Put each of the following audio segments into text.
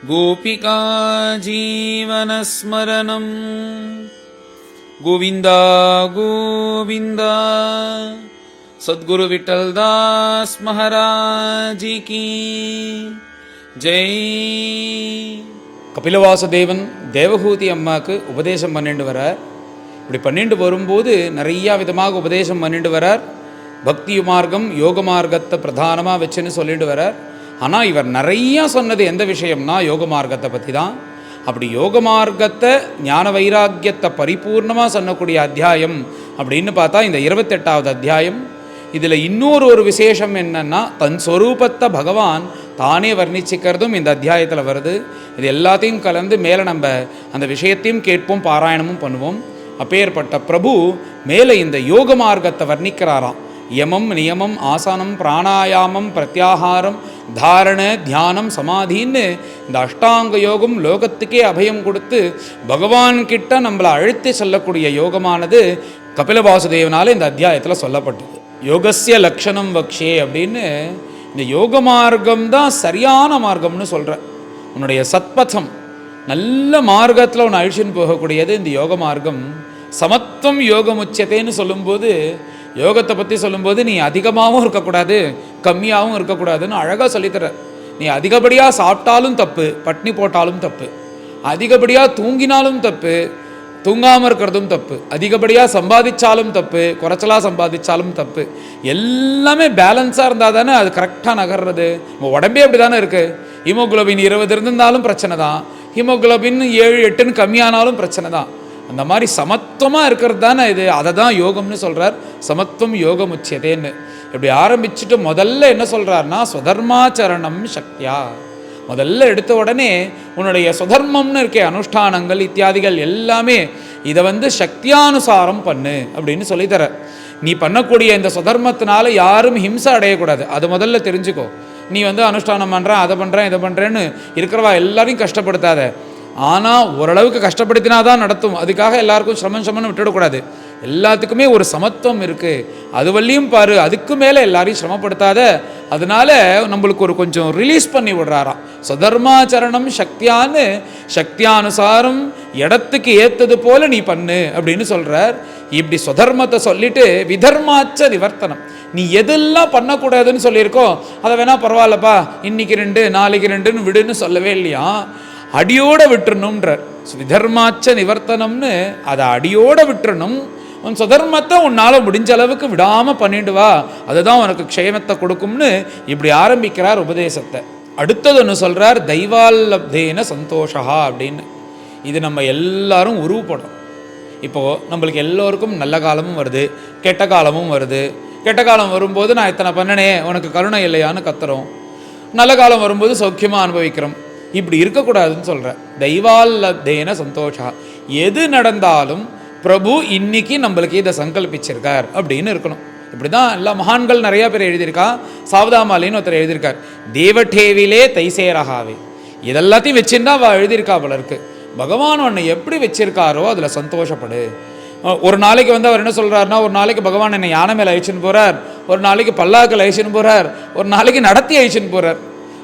गोपिका जीवनस्मरणं गोविन्द गोविन्द सद्गुरु विठ्ठलदास महाराज की ஜெய். கபிலவாசுதேவன் தேவகூதி அம்மாவுக்கு உபதேசம் பண்ணிட்டு வரார். இப்படி பண்ணிட்டு வரும்போது நிறையா விதமாக உபதேசம் பண்ணிட்டு வரார். பக்தி மார்க்கம் யோக மார்க்கத்தை பிரதானமாக வச்சுன்னு சொல்லிட்டு வரார். ஆனால் இவர் நிறையா சொன்னது எந்த விஷயம்னா யோக மார்க்கத்தை பற்றி தான். அப்படி யோக மார்க்கத்தை ஞான வைராக்கியத்தை பரிபூர்ணமாக சொல்லக்கூடிய அத்தியாயம் அப்படின்னு பார்த்தா இந்த 28வது அத்தியாயம். இதில் இன்னொரு விசேஷம் என்னென்னா தன் ஸ்வரூபத்தை பகவான் தானே வர்ணிச்சிக்கிறதும் இந்த அத்தியாயத்தில் வருது. இது எல்லாத்தையும் கலந்து மேலே நம்ம அந்த விஷயத்தையும் கேட்போம், பாராயணமும் பண்ணுவோம். அப்பேற்பட்ட பிரபு மேலே இந்த யோக மார்க்கத்தை வர்ணிக்கிறாராம். யமம் நியமம் ஆசனம் பிராணாயாமம் பிரத்யாகாரம் தாரண தியானம் சமாதின்னு இந்த அஷ்டாங்க யோகம் லோகத்துக்கே அபயம் கொடுத்து பகவான்கிட்ட நம்மளை அழைத்து செல்லக்கூடிய யோகமானது கபிலவாசுதேவனால் இந்த அத்தியாயத்தில் சொல்லப்பட்டது. யோகஸ்ய லக்ஷணம் வக்ஷே அப்படின்னு இந்த யோக மார்க்கம் தான் சரியான மார்க்கம்னு சொல்கிறேன். உன்னுடைய சத்பதம் நல்ல மார்க்கத்தில் உன்னை அழிச்சுன்னு போகக்கூடியது இந்த யோக மார்க்கம். சமத்துவம் யோகம் உச்சத்தைன்னு சொல்லும்போது, யோகத்தை பற்றி சொல்லும்போது நீ அதிகமாகவும் இருக்கக்கூடாது கம்மியாகவும் இருக்கக்கூடாதுன்னு அழகாக சொல்லித்தர. நீ அதிகப்படியாக சாப்பிட்டாலும் தப்பு, பட்னி போட்டாலும் தப்பு, அதிகப்படியாக தூங்கினாலும் தப்பு, தூங்காமல் இருக்கிறதும் தப்பு, அதிகப்படியாக சம்பாதிச்சாலும் தப்பு, குறைச்சலாக சம்பாதிச்சாலும் தப்பு. எல்லாமே பேலன்ஸாக இருந்தால் தானே அது கரெக்டாக நகர்றது. நம்ம உடம்பே அப்படி தானே இருக்குது. ஹீமோகுளோபின் 20 இருந்தாலும் பிரச்சனை தான், ஹீமோகுளோபின் 7-8ன்னு கம்மியானாலும் பிரச்சனை தான். அந்த மாதிரி சமத்துவமாக இருக்கிறது தானே இது. அதை தான் யோகம்னு சொல்கிறார். சமத்துவம் யோகம் உச்சியதேன்னு இப்படி ஆரம்பிச்சுட்டு முதல்ல என்ன சொல்கிறாருன்னா ஸ்வதர்மாச்சரணம் சக்தியா. முதல்ல எடுத்த உடனே உன்னுடைய சுதர்மம்னு இருக்கே அனுஷ்டானங்கள் இத்தியாதிகள் எல்லாமே இதை சக்தியானுசாரம் பண்ணு அப்படின்னு சொல்லித்தர. நீ பண்ணக்கூடிய இந்த சுதர்மத்தினால யாரும் ஹிம்சை அடையக்கூடாது, அது முதல்ல தெரிஞ்சுக்கோ. நீ அனுஷ்டானம் பண்ணுறேன் அதை பண்ணுறேன் இதை பண்ணுறேன்னு இருக்கிறவா எல்லாரையும் கஷ்டப்படுத்தாத. ஆனால் ஓரளவுக்கு கஷ்டப்படுத்தினாதான் நடத்தும். அதுக்காக எல்லாருக்கும் சிரமம்னு விட்டுடக்கூடாது. எல்லாத்துக்குமே ஒரு சமத்துவம் இருக்குது, அது வழியும் பாரு. அதுக்கு மேலே எல்லாரையும் சிரமப்படுத்தாத. அதனால நம்மளுக்கு ஒரு கொஞ்சம் ரிலீஸ் பண்ணி விடுறாராம். சுதர்மாச்சரணம் சக்தியான்னு சக்தியானுசாரம் இடத்துக்கு ஏற்றது போல நீ பண்ணு அப்படின்னு சொல்கிறார். இப்படி சுதர்மத்தை சொல்லிட்டு விதர்மாச்ச நிவர்த்தனம், நீ எதெல்லாம் பண்ணக்கூடாதுன்னு சொல்லியிருக்கோ அதை வேணா பரவாயில்லப்பா இன்னைக்கு 2 நாளைக்கு 2ன்னு விடுன்னு சொல்லவே இல்லையா, அடியோடு விட்டுறணும்ன்றார். விதர்மாச்ச நிவர்த்தனம்னு அதை அடியோடு விட்டுறணும். உன் சுதர்மத்தை உன்னால் முடிஞ்ச அளவுக்கு விடாமல் பண்ணிட்டு வா, அதுதான் உனக்கு க்ஷேமத்தை கொடுக்கும்னு இப்படி ஆரம்பிக்கிறார் உபதேசத்தை. அடுத்தது ஒன்று சொல்கிறார், தெய்வால்லப்தேன சந்தோஷா அப்படின்னு. இது நம்ம எல்லாரும் உருவப்படும். இப்போது நம்மளுக்கு எல்லோருக்கும் நல்ல காலமும் வருது, கெட்ட காலமும் வருது. கெட்ட காலம் வரும்போது நான் இத்தனை பண்ணனே உனக்கு கருணை இல்லையான்னு கத்துறோம். நல்ல காலம் வரும்போது சௌக்கியமாக அனுபவிக்கிறோம். இப்படி இருக்கக்கூடாதுன்னு சொல்கிறேன். தெய்வால்லப்தேன சந்தோஷா, எது நடந்தாலும் பிரபு இன்னைக்கு நம்மளுக்கு இதை சங்கல்பிச்சிருக்கார் அப்படின்னு இருக்கணும். இப்படி தான் எல்லா மகான்கள் நிறையா பேர் எழுதியிருக்கா. சாவதாமாலின்னு ஒருத்தர் எழுதியிருக்கார், தேவட்டேவிலே தைசேரகாவே. இதெல்லாத்தையும் வச்சுருந்தா அவள் எழுதியிருக்கா போல இருக்கு. பகவான் உன்னை எப்படி வச்சிருக்காரோ அதில் சந்தோஷப்படு. ஒரு நாளைக்கு அவர் என்ன சொல்கிறாருன்னா, ஒரு நாளைக்கு பகவான் என்னை யானை மேலே அழிச்சுன்னு போகிறார், ஒரு நாளைக்கு பல்லாக்கில் அழிச்சுன்னு போகிறார், ஒரு நாளைக்கு நடத்தி அழிச்சுன்னு போகிறார்.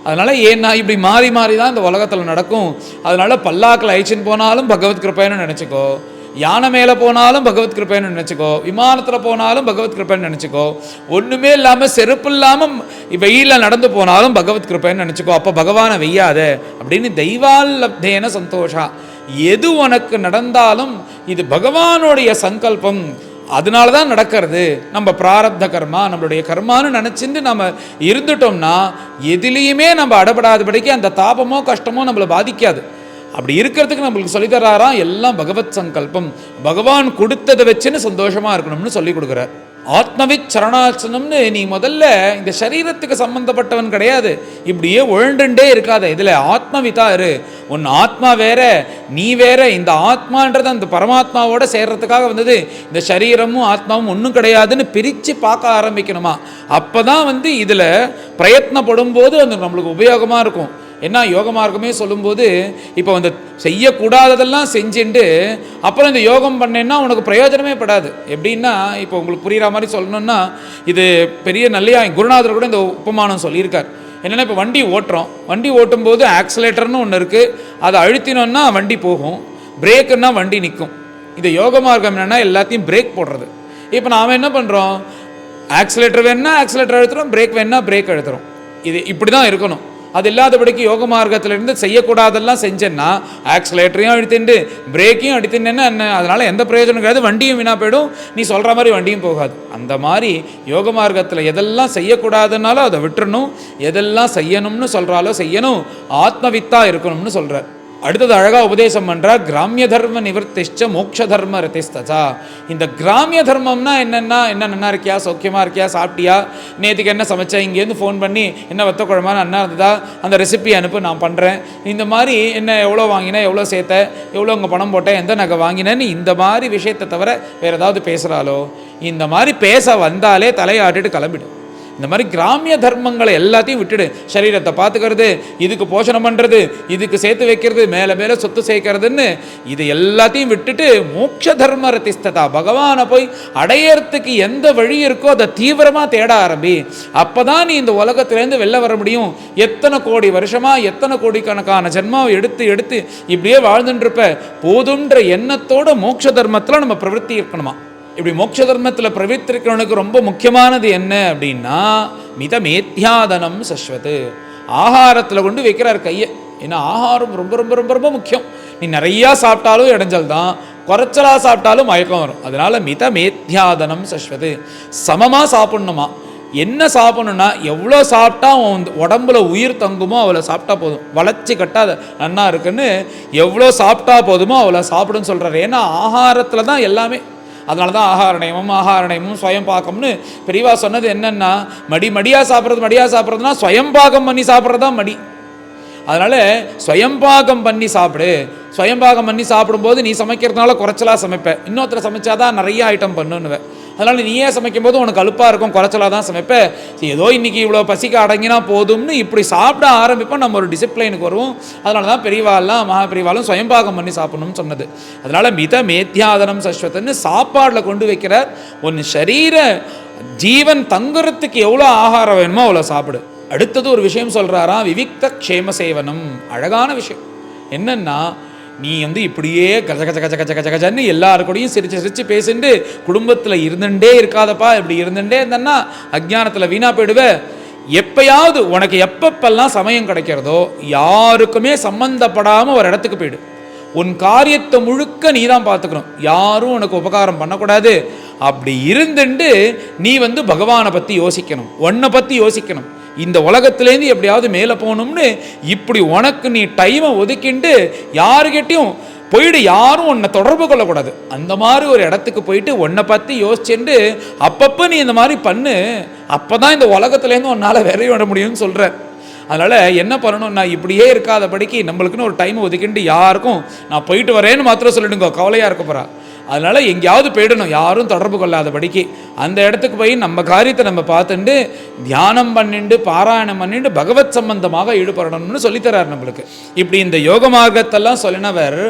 அதனால் ஏன்னா இப்படி மாறி மாறி தான் இந்த உலகத்தில் நடக்கும். அதனால் பல்லாக்கில் அழிச்சுன்னு போனாலும் பகவத் கிருப்பைன்னு நினச்சிக்கோ, யானை மேலே போனாலும் பகவத் கிருப்பைன்னு நினச்சிக்கோ, விமானத்தில் போனாலும் பகவத் கிருப்பைன்னு நினச்சிக்கோ, ஒன்றுமே இல்லாமல் செருப்பு இல்லாமல் வெயிலில் நடந்து போனாலும் பகவத் கிருப்பைன்னு நினச்சிக்கோ. அப்போ பகவானை வெய்யாத அப்படின்னு தெய்வால்லப்தேன சந்தோஷா. எது உனக்கு நடந்தாலும் இது பகவானுடைய சங்கல்பம், அதனால தான் நடக்கிறது. நம்ம பிராரப்த கர்மா நம்மளுடைய கர்மான்னு நினச்சிட்டு நம்ம இருந்துட்டோம்னா எதுலேயுமே நம்ம அடப்படாதபடிக்கு அந்த தாபமோ கஷ்டமோ நம்மளை பாதிக்காது. அப்படி இருக்கிறதுக்கு நம்மளுக்கு சொல்லித்தராராம், எல்லாம் பகவத் சங்கல்பம், பகவான் கொடுத்ததை வச்சுன்னு சந்தோஷமாக இருக்கணும்னு சொல்லி கொடுக்குறார். ஆத்மவித் சரணாச்சனம்னு நீ முதல்ல இந்த சரீரத்துக்கு சம்பந்தப்பட்டவன் கிடையாது, இப்படியே உழண்டுண்டே இருக்காத. இதில் ஆத்மவிதா இரு. உன் ஆத்மா வேற நீ வேற. இந்த ஆத்மான்றது அந்த பரமாத்மாவோட சேர்றதுக்காக வந்தது. இந்த சரீரமும் ஆத்மாவும் ஒன்றும் கிடையாதுன்னு பிரித்து பார்க்க ஆரம்பிக்கணுமா. அப்போ தான் இதில் பிரயத்னப்படும் போது அது நம்மளுக்கு உபயோகமாக இருக்கும். ஏன்னா யோக மார்க்கமே சொல்லும்போது இப்போ செய்யக்கூடாததெல்லாம் செஞ்சுட்டு அப்புறம் இந்த யோகம் பண்ணேன்னா உனக்கு பிரயோஜனமே படாது. எப்படின்னா இப்போ உங்களுக்கு புரிகிற மாதிரி சொல்லணும்னா, இது பெரிய நல்லையா குருநாதர் கூட இந்த உபமானம் சொல்லியிருக்கார். என்னென்னா இப்போ வண்டி ஓட்டுறோம், வண்டி ஓட்டும்போது ஆக்சிலேட்டர்னு ஒன்று இருக்குது, அதை அழுத்தினோன்னா வண்டி போகும், பிரேக்குன்னா வண்டி நிற்கும். இந்த யோக மார்க்கம் என்னென்னா எல்லாத்தையும் பிரேக் போடுறது. இப்போ நாம் என்ன பண்ணுறோம், ஆக்சிலேட்டர் வேணுன்னா ஆக்சிலேட்டர் அழுத்துறோம், பிரேக் வேணுன்னா பிரேக் அழுத்துறோம். இது இப்படி தான் இருக்கணும். அது இல்லாதபடிக்கு யோக மார்க்கத்திலிருந்து செய்யக்கூடாதெல்லாம் செஞ்சேன்னா ஆக்சிலேட்டரையும் அழுத்திண்டு பிரேக்கையும் அழுத்தினேன்னா என்ன, அதனால் எந்த பிரயோஜனம் கிடையாது, வண்டியும் வீணாக போயிடும், நீ சொல்கிற மாதிரி வண்டியும் போகாது. அந்த மாதிரி யோக மார்க்கத்தில் எதெல்லாம் செய்யக்கூடாதுனாலும் அதை விட்டுறணும், எதெல்லாம் செய்யணும்னு சொல்கிறாலோ செய்யணும், ஆத்மவித்தாக இருக்கணும்னு சொல்கிறார். அடுத்தது அழகாக உபதேசம் பண்ணுறார், கிராமிய தர்ம நிவர்த்திஷ்ட மோட்ச தர்ம ரத்திஸ்தா. இந்த கிராமிய தர்மம்னா என்னென்னா, என்ன நல்லா இருக்கியா, சௌக்கியமாக இருக்கியா, சாப்பிட்டியா, நேற்றுக்கு என்ன சமைச்சா, இங்கேருந்து ஃபோன் பண்ணி என்ன வத்த குழம்பான அண்ணா இருந்ததா, அந்த ரெசிபி அனுப்பு நான் பண்ணுறேன், இந்த மாதிரி என்ன எவ்வளோ வாங்கினேன், எவ்வளோ சேர்த்த, எவ்வளோ உங்கள் பணம் போட்டேன், எந்த நகை வாங்கினேன்னு இந்த மாதிரி விஷயத்தை தவிர வேறு ஏதாவது பேசுகிறாலோ, இந்த மாதிரி பேச வந்தாலே தலையாட்டிட்டு கிளம்பிடும். இந்த மாதிரி கிராமிய தர்மங்களை எல்லாத்தையும் விட்டுடு. சரீரத்தை பார்த்துக்கிறது, இதுக்கு போஷணம் பண்ணுறது, இதுக்கு சேர்த்து வைக்கிறது, மேலே மேலே சொத்து சேர்க்கறதுன்னு இது எல்லாத்தையும் விட்டுட்டு மோட்ச தர்ம ரத்திஸ்ததா, பகவானை போய் அடையறதுக்கு எந்த வழி இருக்கோ அதை தீவிரமாக தேட ஆரம்பி. அப்போ தான் நீ இந்த உலகத்திலேருந்து வெளில வர முடியும். எத்தனை கோடி வருஷமாக எத்தனை கோடிக்கணக்கான ஜென்மாவை எடுத்து எடுத்து இப்படியே வாழ்ந்துட்டுருப்ப, போதுன்ற எண்ணத்தோட மோட்ச தர்மத்தில் நம்ம பிரவருத்தி இருக்கணுமா. இப்படி மோட்ச தர்மத்தில் பிரவர்த்திக்கிறவனுக்கு ரொம்ப முக்கியமானது என்ன அப்படின்னா மிதமேத்யாதனம் சஸ்வத்து. ஆகாரத்தில் கொண்டு வைக்கிறார் கையை. ஏன்னா ஆகாரம் ரொம்ப ரொம்ப ரொம்ப ரொம்ப முக்கியம். நீ நிறையா சாப்பிட்டாலும் இடைஞ்சல் தான், குறைச்சலாக சாப்பிட்டாலும் மயக்கம் வரும். அதனால் மிதமேத்யாதனம் சஸ்வத்து, சமமாக சாப்பிட்ணுமா. என்ன சாப்பிடணும்னா எவ்வளோ சாப்பிட்டா உடம்புல உயிர் தங்குமோ அவ்வளோ சாப்பிட்டா போதும், வளர்ச்சி கட்டாத நன்னா இருக்குன்னு எவ்வளோ சாப்பிட்டா போதுமோ அவ்வளோ சாப்பிடுன்னு சொல்கிறார். ஏன்னா ஆகாரத்தில் தான் எல்லாமே. அதனால தான் ஆகார நயமும் ஸ்வயம் பாக்கம்னு பெரியவா சொன்னது. என்னென்னா மடியாக சாப்பிட்றதுனா ஸ்வயம் பாகம் பண்ணி சாப்பிட்றது தான் மடி. அதனால் ஸ்வயம்பாகம் பண்ணி சாப்பிடு. ஸ்வயம்பாகம் பண்ணி சாப்பிடும்போது நீ சமைக்கிறதுனால குறைச்சலாக சமைப்பேன், இன்னொருத்தரை சமைச்சாதான் நிறைய ஐட்டம் பண்ணுன்னுவேன். அதனால் நீயே சமைக்கும் போது உனக்கு அலுப்பாக இருக்கும், குறைச்சலாக தான் சமைப்பேன். ஏதோ இன்றைக்கி இவ்வளோ பசிக்க அடங்கினா போதும்னு இப்படி சாப்பிட ஆரம்பிப்போம், நம்ம ஒரு டிசிப்ளைனுக்கு வருவோம். அதனால தான் பெரியவாலாம் மகா பெரியவாலும் ஸ்வயம்பாகம் பண்ணி சாப்பிடணும்னு சொன்னது. அதனால் மித மேத்யாதனம் சஸ்வத்துன்னு சாப்பாடில் கொண்டு வைக்கிறார். ஒன்று சரீர ஜீவன் தங்குறதுக்கு எவ்வளோ ஆகாரம் வேணுமோ அவ்வளோ சாப்பிடு. அடுத்தது ஒரு விஷயம் சொல்கிறாராம், விவிக்த க்ஷேம சேவனம். அழகான விஷயம் என்னென்னா, நீ இப்படியே கஜ கஜ கஜ கஜ கஜ கஜன்னு எல்லாருக்கூடையும் சிரித்து பேசிட்டு குடும்பத்தில் இருந்துட்டே இருக்காதப்பா. இப்படி இருந்துட்டே இருந்தன்னா அஜ்ஞானத்தில் வீணாக போயிடுவே. எப்பயாவது உனக்கு எப்பப்பெல்லாம் சமயம் கிடைக்கிறதோ யாருக்குமே சம்மந்தப்படாமல் ஒரு இடத்துக்கு போயிடு. உன் காரியத்தை முழுக்க நீ தான் பார்த்துக்கணும், யாரும் உனக்கு உபகாரம் பண்ணக்கூடாது. அப்படி இருந்துட்டு நீ பகவானை பற்றி யோசிக்கணும், உன்னை பற்றி யோசிக்கணும். இந்த உலகத்திலேருந்து எப்படியாவது மேலே போகணும்னு இப்படி உனக்கு நீ டைமை ஒதுக்கிண்டு யாருக்கிட்டையும் போயிட்டு யாரும் உன்னை தொடர்பு கொள்ளக்கூடாது. அந்த மாதிரி ஒரு இடத்துக்கு போயிட்டு உன்னை பற்றி யோசிச்சுட்டு அப்பப்போ நீ இந்த மாதிரி பண்ணு. அப்போ தான் இந்த உலகத்துலேருந்து உன்னால் விரைய விட முடியும்னு சொல்கிற. அதனால் என்ன பண்ணணும்னா இப்படியே இருக்காதபடிக்கு நம்மளுக்குன்னு ஒரு டைம் ஒதுக்கிண்டு யாருக்கும் நான் போயிட்டு வரேன்னு மாத்திரம் சொல்லிடுங்க, கவலையாக இருக்க போகிறா. அதனால் எங்கேயாவது போயிடணும், யாரும் தொடர்பு கொள்ளாதபடிக்கு. அந்த இடத்துக்கு போய் நம்ம காரியத்தை நம்ம பார்த்துட்டு தியானம் பண்ணிட்டு பாராயணம் பண்ணிட்டு பகவத் சம்பந்தமாக ஈடுபடணும்னு சொல்லித்தரார் நம்மளுக்கு. இப்படி இந்த யோக மார்க்கத்தெல்லாம் சொல்லினவர்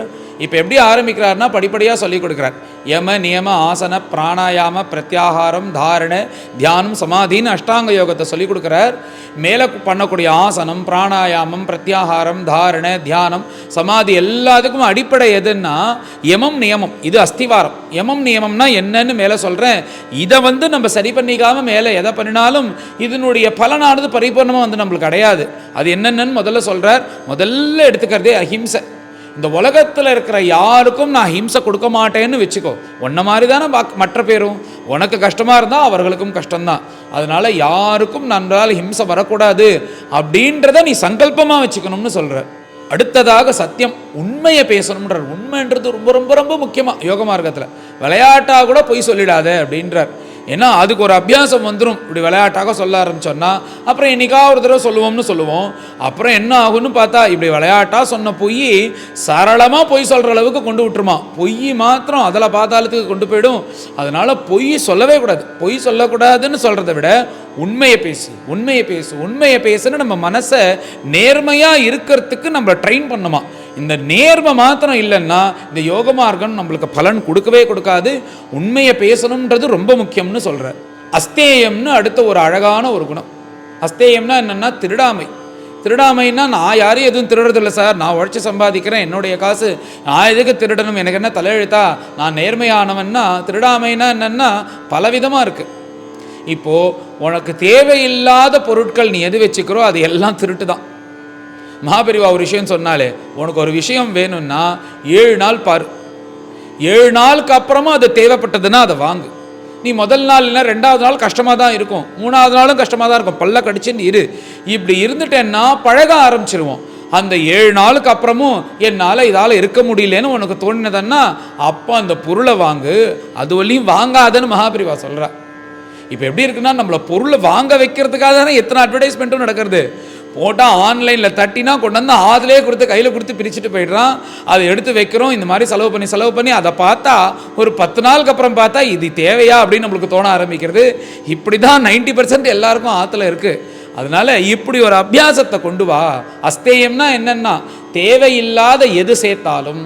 இப்போ எப்படி ஆரம்பிக்கிறார்னா படிப்படியாக சொல்லிக் கொடுக்குறார். யம நியம ஆசன பிராணாயாம பிரத்யாகாரம் தாரண தியானம் சமாதின்னு அஷ்டாங்க யோகத்தை சொல்லிக் கொடுக்குறார். மேலே பண்ணக்கூடிய ஆசனம் பிராணாயாமம் பிரத்யாகாரம் தாரண தியானம் சமாதி எல்லாத்துக்கும் அடிப்படை எதுன்னா யமம் நியமம். இது அஸ்திவாரம். யமம் நியமம்னா என்னன்னு மேலே சொல்கிறேன். இதை நம்ம சரி பண்ணிக்காமல் மேலே எதை பண்ணினாலும் இதனுடைய பலனானது பரிபூர்ணமாக நம்மளுக்கு கிடையாது. அது என்னென்னு முதல்ல சொல்கிறார். முதல்ல எடுத்துக்கிறதே அஹிம்சை. இந்த உலகத்தில் இருக்கிற யாருக்கும் நான் ஹிம்சை கொடுக்க மாட்டேன்னு வச்சுக்கோ. உன்ன மாதிரி தானே மற்ற பேரும். உனக்கு கஷ்டமாக இருந்தால் அவர்களுக்கும் கஷ்டம்தான். அதனால் யாருக்கும் நன்றால் ஹிம்சை வரக்கூடாது அப்படின்றத நீ சங்கல்பமாக வச்சுக்கணும்னு சொல்கிற. அடுத்ததாக சத்தியம், உண்மையை பேசணுன்றார். உண்மைன்றது ரொம்ப ரொம்ப ரொம்ப முக்கியமாக யோக மார்க்கத்தில். விளையாட்டாக கூட பொய் சொல்லிடாத அப்படின்றார். ஏன்னா அதுக்கு ஒரு அபியாசம் வந்துடும். இப்படி விளையாட்டாக சொல்ல ஆரம்பிச்சோன்னா அப்புறம் என்னைக்கா ஒரு தடவை சொல்லுவோம். அப்புறம் என்ன ஆகுன்னு பார்த்தா இப்படி விளையாட்டாக சொன்ன பொய் சரளமாக பொய் சொல்கிற அளவுக்கு கொண்டு விட்டுருமா. பொய் மாத்திரம் அதில் பாதாளத்துக்கு கொண்டு போயிடும். அதனால் பொய் சொல்லவே கூடாது. பொய் சொல்லக்கூடாதுன்னு சொல்கிறத விட உண்மையை பேசுன்னு நம்ம மனசை நேர்மையாக இருக்கிறதுக்கு நம்ம ட்ரெயின் பண்ணுமா. இந்த நேர்மை மாத்திரம் இல்லைன்னா இந்த யோக மார்க்கம் நம்மளுக்கு பலன் கொடுக்கவே கொடுக்காது. உண்மையை பேசணுன்றது ரொம்ப முக்கியம்னு சொல்கிறார். அஸ்தேயம்னு அடுத்த ஒரு அழகான ஒரு குணம். அஸ்தேயம்னா என்னென்னா திருடாமை. திருடாமைன்னா நான் யாரையும் எதுவும் திருடுறதில்லை சார், நான் உழைச்சி சம்பாதிக்கிறேன், என்னுடைய காசு, நான் எதுக்கு திருடணும், எனக்கு என்ன தலையெழுத்தா, நான் நேர்மையானவன்னா. திருடாமைன்னா என்னென்னா பலவிதமாக இருக்குது. இப்போது உனக்கு தேவையில்லாத பொருட்கள் நீ எது வச்சுக்கிறோ அது எல்லாம் திருட்டு தான். மகாபெரிவா ஒரு விஷயம் சொன்னாலே, உனக்கு ஒரு விஷயம் வேணும்னா 7 நாள் பாரு, 7 நாளுக்கு அப்புறமா அது தேவைப்பட்டதுன்னா அதை வாங்கு. நீ முதல் நாள் இல்லை 2வது நாள் கஷ்டமாக தான் இருக்கும், 3வது நாளும் கஷ்டமாக தான் இருக்கும், பல்ல கடிச்சுன்னு இரு. இப்படி இருந்துட்டேன்னா பழக ஆரம்பிச்சிருவோம். அந்த 7 நாளுக்கு அப்புறமும் என்னால் இதால் இருக்க முடியலன்னு உனக்கு தோணினதுன்னா அப்போ அந்த பொருளை வாங்கு, அது வரையும் வாங்காதன்னு மகாபெரிவா சொல்கிறா. இப்போ எப்படி இருக்குன்னா, நம்மளை பொருளை வாங்க வைக்கிறதுக்காக தானே எத்தனை அட்வர்டைஸ்மெண்ட்டும் நடக்கிறது. போட்டால் ஆன்லைனில் தட்டினா கொண்டு வந்து ஆதிலே கொடுத்து கையில் கொடுத்து பிரிச்சுட்டு போயிடுறான். அதை எடுத்து வைக்கிறோம், இந்த மாதிரி செலவு பண்ணி அதை பார்த்தா ஒரு 10 நாளுக்கு அப்புறம் பார்த்தா இது தேவையா அப்படின்னு நம்மளுக்கு தோண ஆரம்பிக்கிறது. இப்படி தான் 90% எல்லாருக்கும் ஆற்றுல இருக்குது. அதனால் இப்படி ஒரு அபியாசத்தை கொண்டு வா. அஸ்தேயம்னா என்னென்னா, தேவையில்லாத எது சேர்த்தாலும்,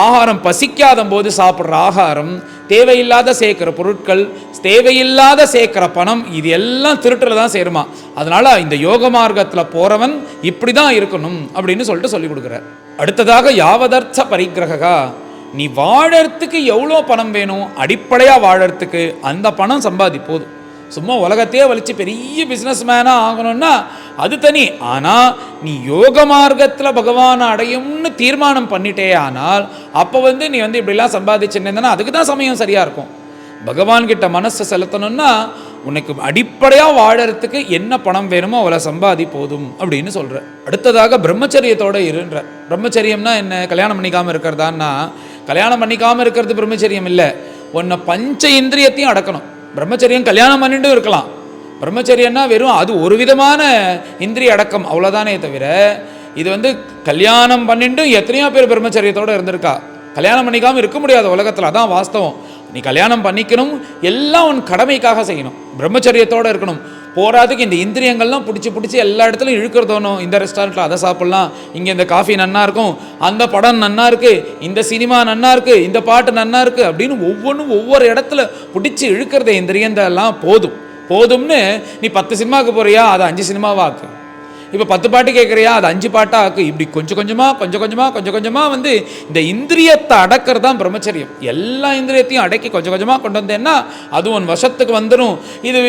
ஆகாரம் பசிக்காத போது சாப்பிட்ற ஆகாரம், தேவையில்லாத சேர்க்கிற பொருட்கள், தேவையில்லாத சேர்க்கிற பணம், இது எல்லாம் திருட்டுல தான் சேருமா. அதனால இந்த யோக மார்க்கத்தில் போறவன் இப்படி தான் இருக்கணும் அப்படின்னு சொல்லிட்டு சொல்லி கொடுக்குறார். அடுத்ததாக யாவதர்த்த பரிகிரகா, நீ வாழறதுக்கு எவ்வளோ பணம் வேணும், அடிப்படையாக வாழறதுக்கு அந்த பணம் சம்பாதி போதும். சும்மா உலகத்தையே வலிச்சு பெரிய பிஸ்னஸ் மேனாக ஆகணும்னா அது தனி. ஆனால் நீ யோக மார்க்கத்தில் பகவானை அடையும்னு தீர்மானம் பண்ணிட்டே ஆனால் அப்போ நீ இப்படிலாம் சம்பாதிச்சுன்னா அதுக்கு தான் சமயம் சரியாக இருக்கும். பகவான்கிட்ட மனசை செலுத்தணும்னா உனக்கு அடிப்படையாக வாழறதுக்கு என்ன பணம் வேணுமோ அவளை சம்பாதி போதும் அப்படின்னு சொல்கிற. அடுத்ததாக பிரம்மச்சரியத்தோடு இருன்ற. பிரம்மச்சரியம்னா என்ன? கல்யாணம் பண்ணிக்காமல் இருக்கிறதான்னா, கல்யாணம் பண்ணிக்காமல் இருக்கிறது பிரம்மச்சரியம் இல்லை. உன்னை பஞ்ச இந்திரியத்தையும் அடக்கணும். பிரம்மச்சரியம் கல்யாணம் பண்ணிட்டு இருக்கலாம். பிரம்மச்சரியன்னா வெறும் அது ஒரு விதமான இந்திரிய அடக்கம், அவ்வளோதானே தவிர இது கல்யாணம் பண்ணிட்டு எத்தனையோ பேர் பிரம்மச்சரியத்தோடு இருந்திருக்கா. கல்யாணம் பண்ணிக்காமல் இருக்க முடியாது உலகத்தில், அதான் வாஸ்தவம். நீ கல்யாணம் பண்ணிக்கணும், எல்லாம் உன் கடமைக்காக செய்யணும், பிரம்மச்சரியத்தோடு இருக்கணும். போராதுக்கு இந்த இந்திரியங்கள்லாம் பிடிச்சி எல்லா இடத்துலையும் இழுக்கிறதோனும். இந்த ரெஸ்டாரண்ட்டில் அதை சாப்பிட்லாம், இங்கே இந்த காஃபி நன்னா இருக்கும், அந்த படம் நன்னா இருக்குது, இந்த சினிமா நன்னா இருக்குது, இந்த பாட்டு நன்னா இருக்குது அப்படின்னு ஒவ்வொன்றும் ஒவ்வொரு இடத்துல பிடிச்சி இழுக்கிறத இந்திரியந்தெல்லாம் போதும்னு நீ 10 சினிமாவுக்கு போறியா, அதை 5 சினிமாவாக ஆக்கு. இப்போ 10 பாட்டு கேட்குறியா, அது 5 பாட்டாக ஆக்கு. இப்படி கொஞ்சம் கொஞ்சமாக இந்த இந்திரியத்தை அடக்கிறது தான் பிரம்மச்சரியம். எல்லா இந்திரியத்தையும் அடக்கி கொஞ்சம் கொஞ்சமாக கொண்டு வந்தேன்னா அது உன் வசத்துக்கு வந்துடும்.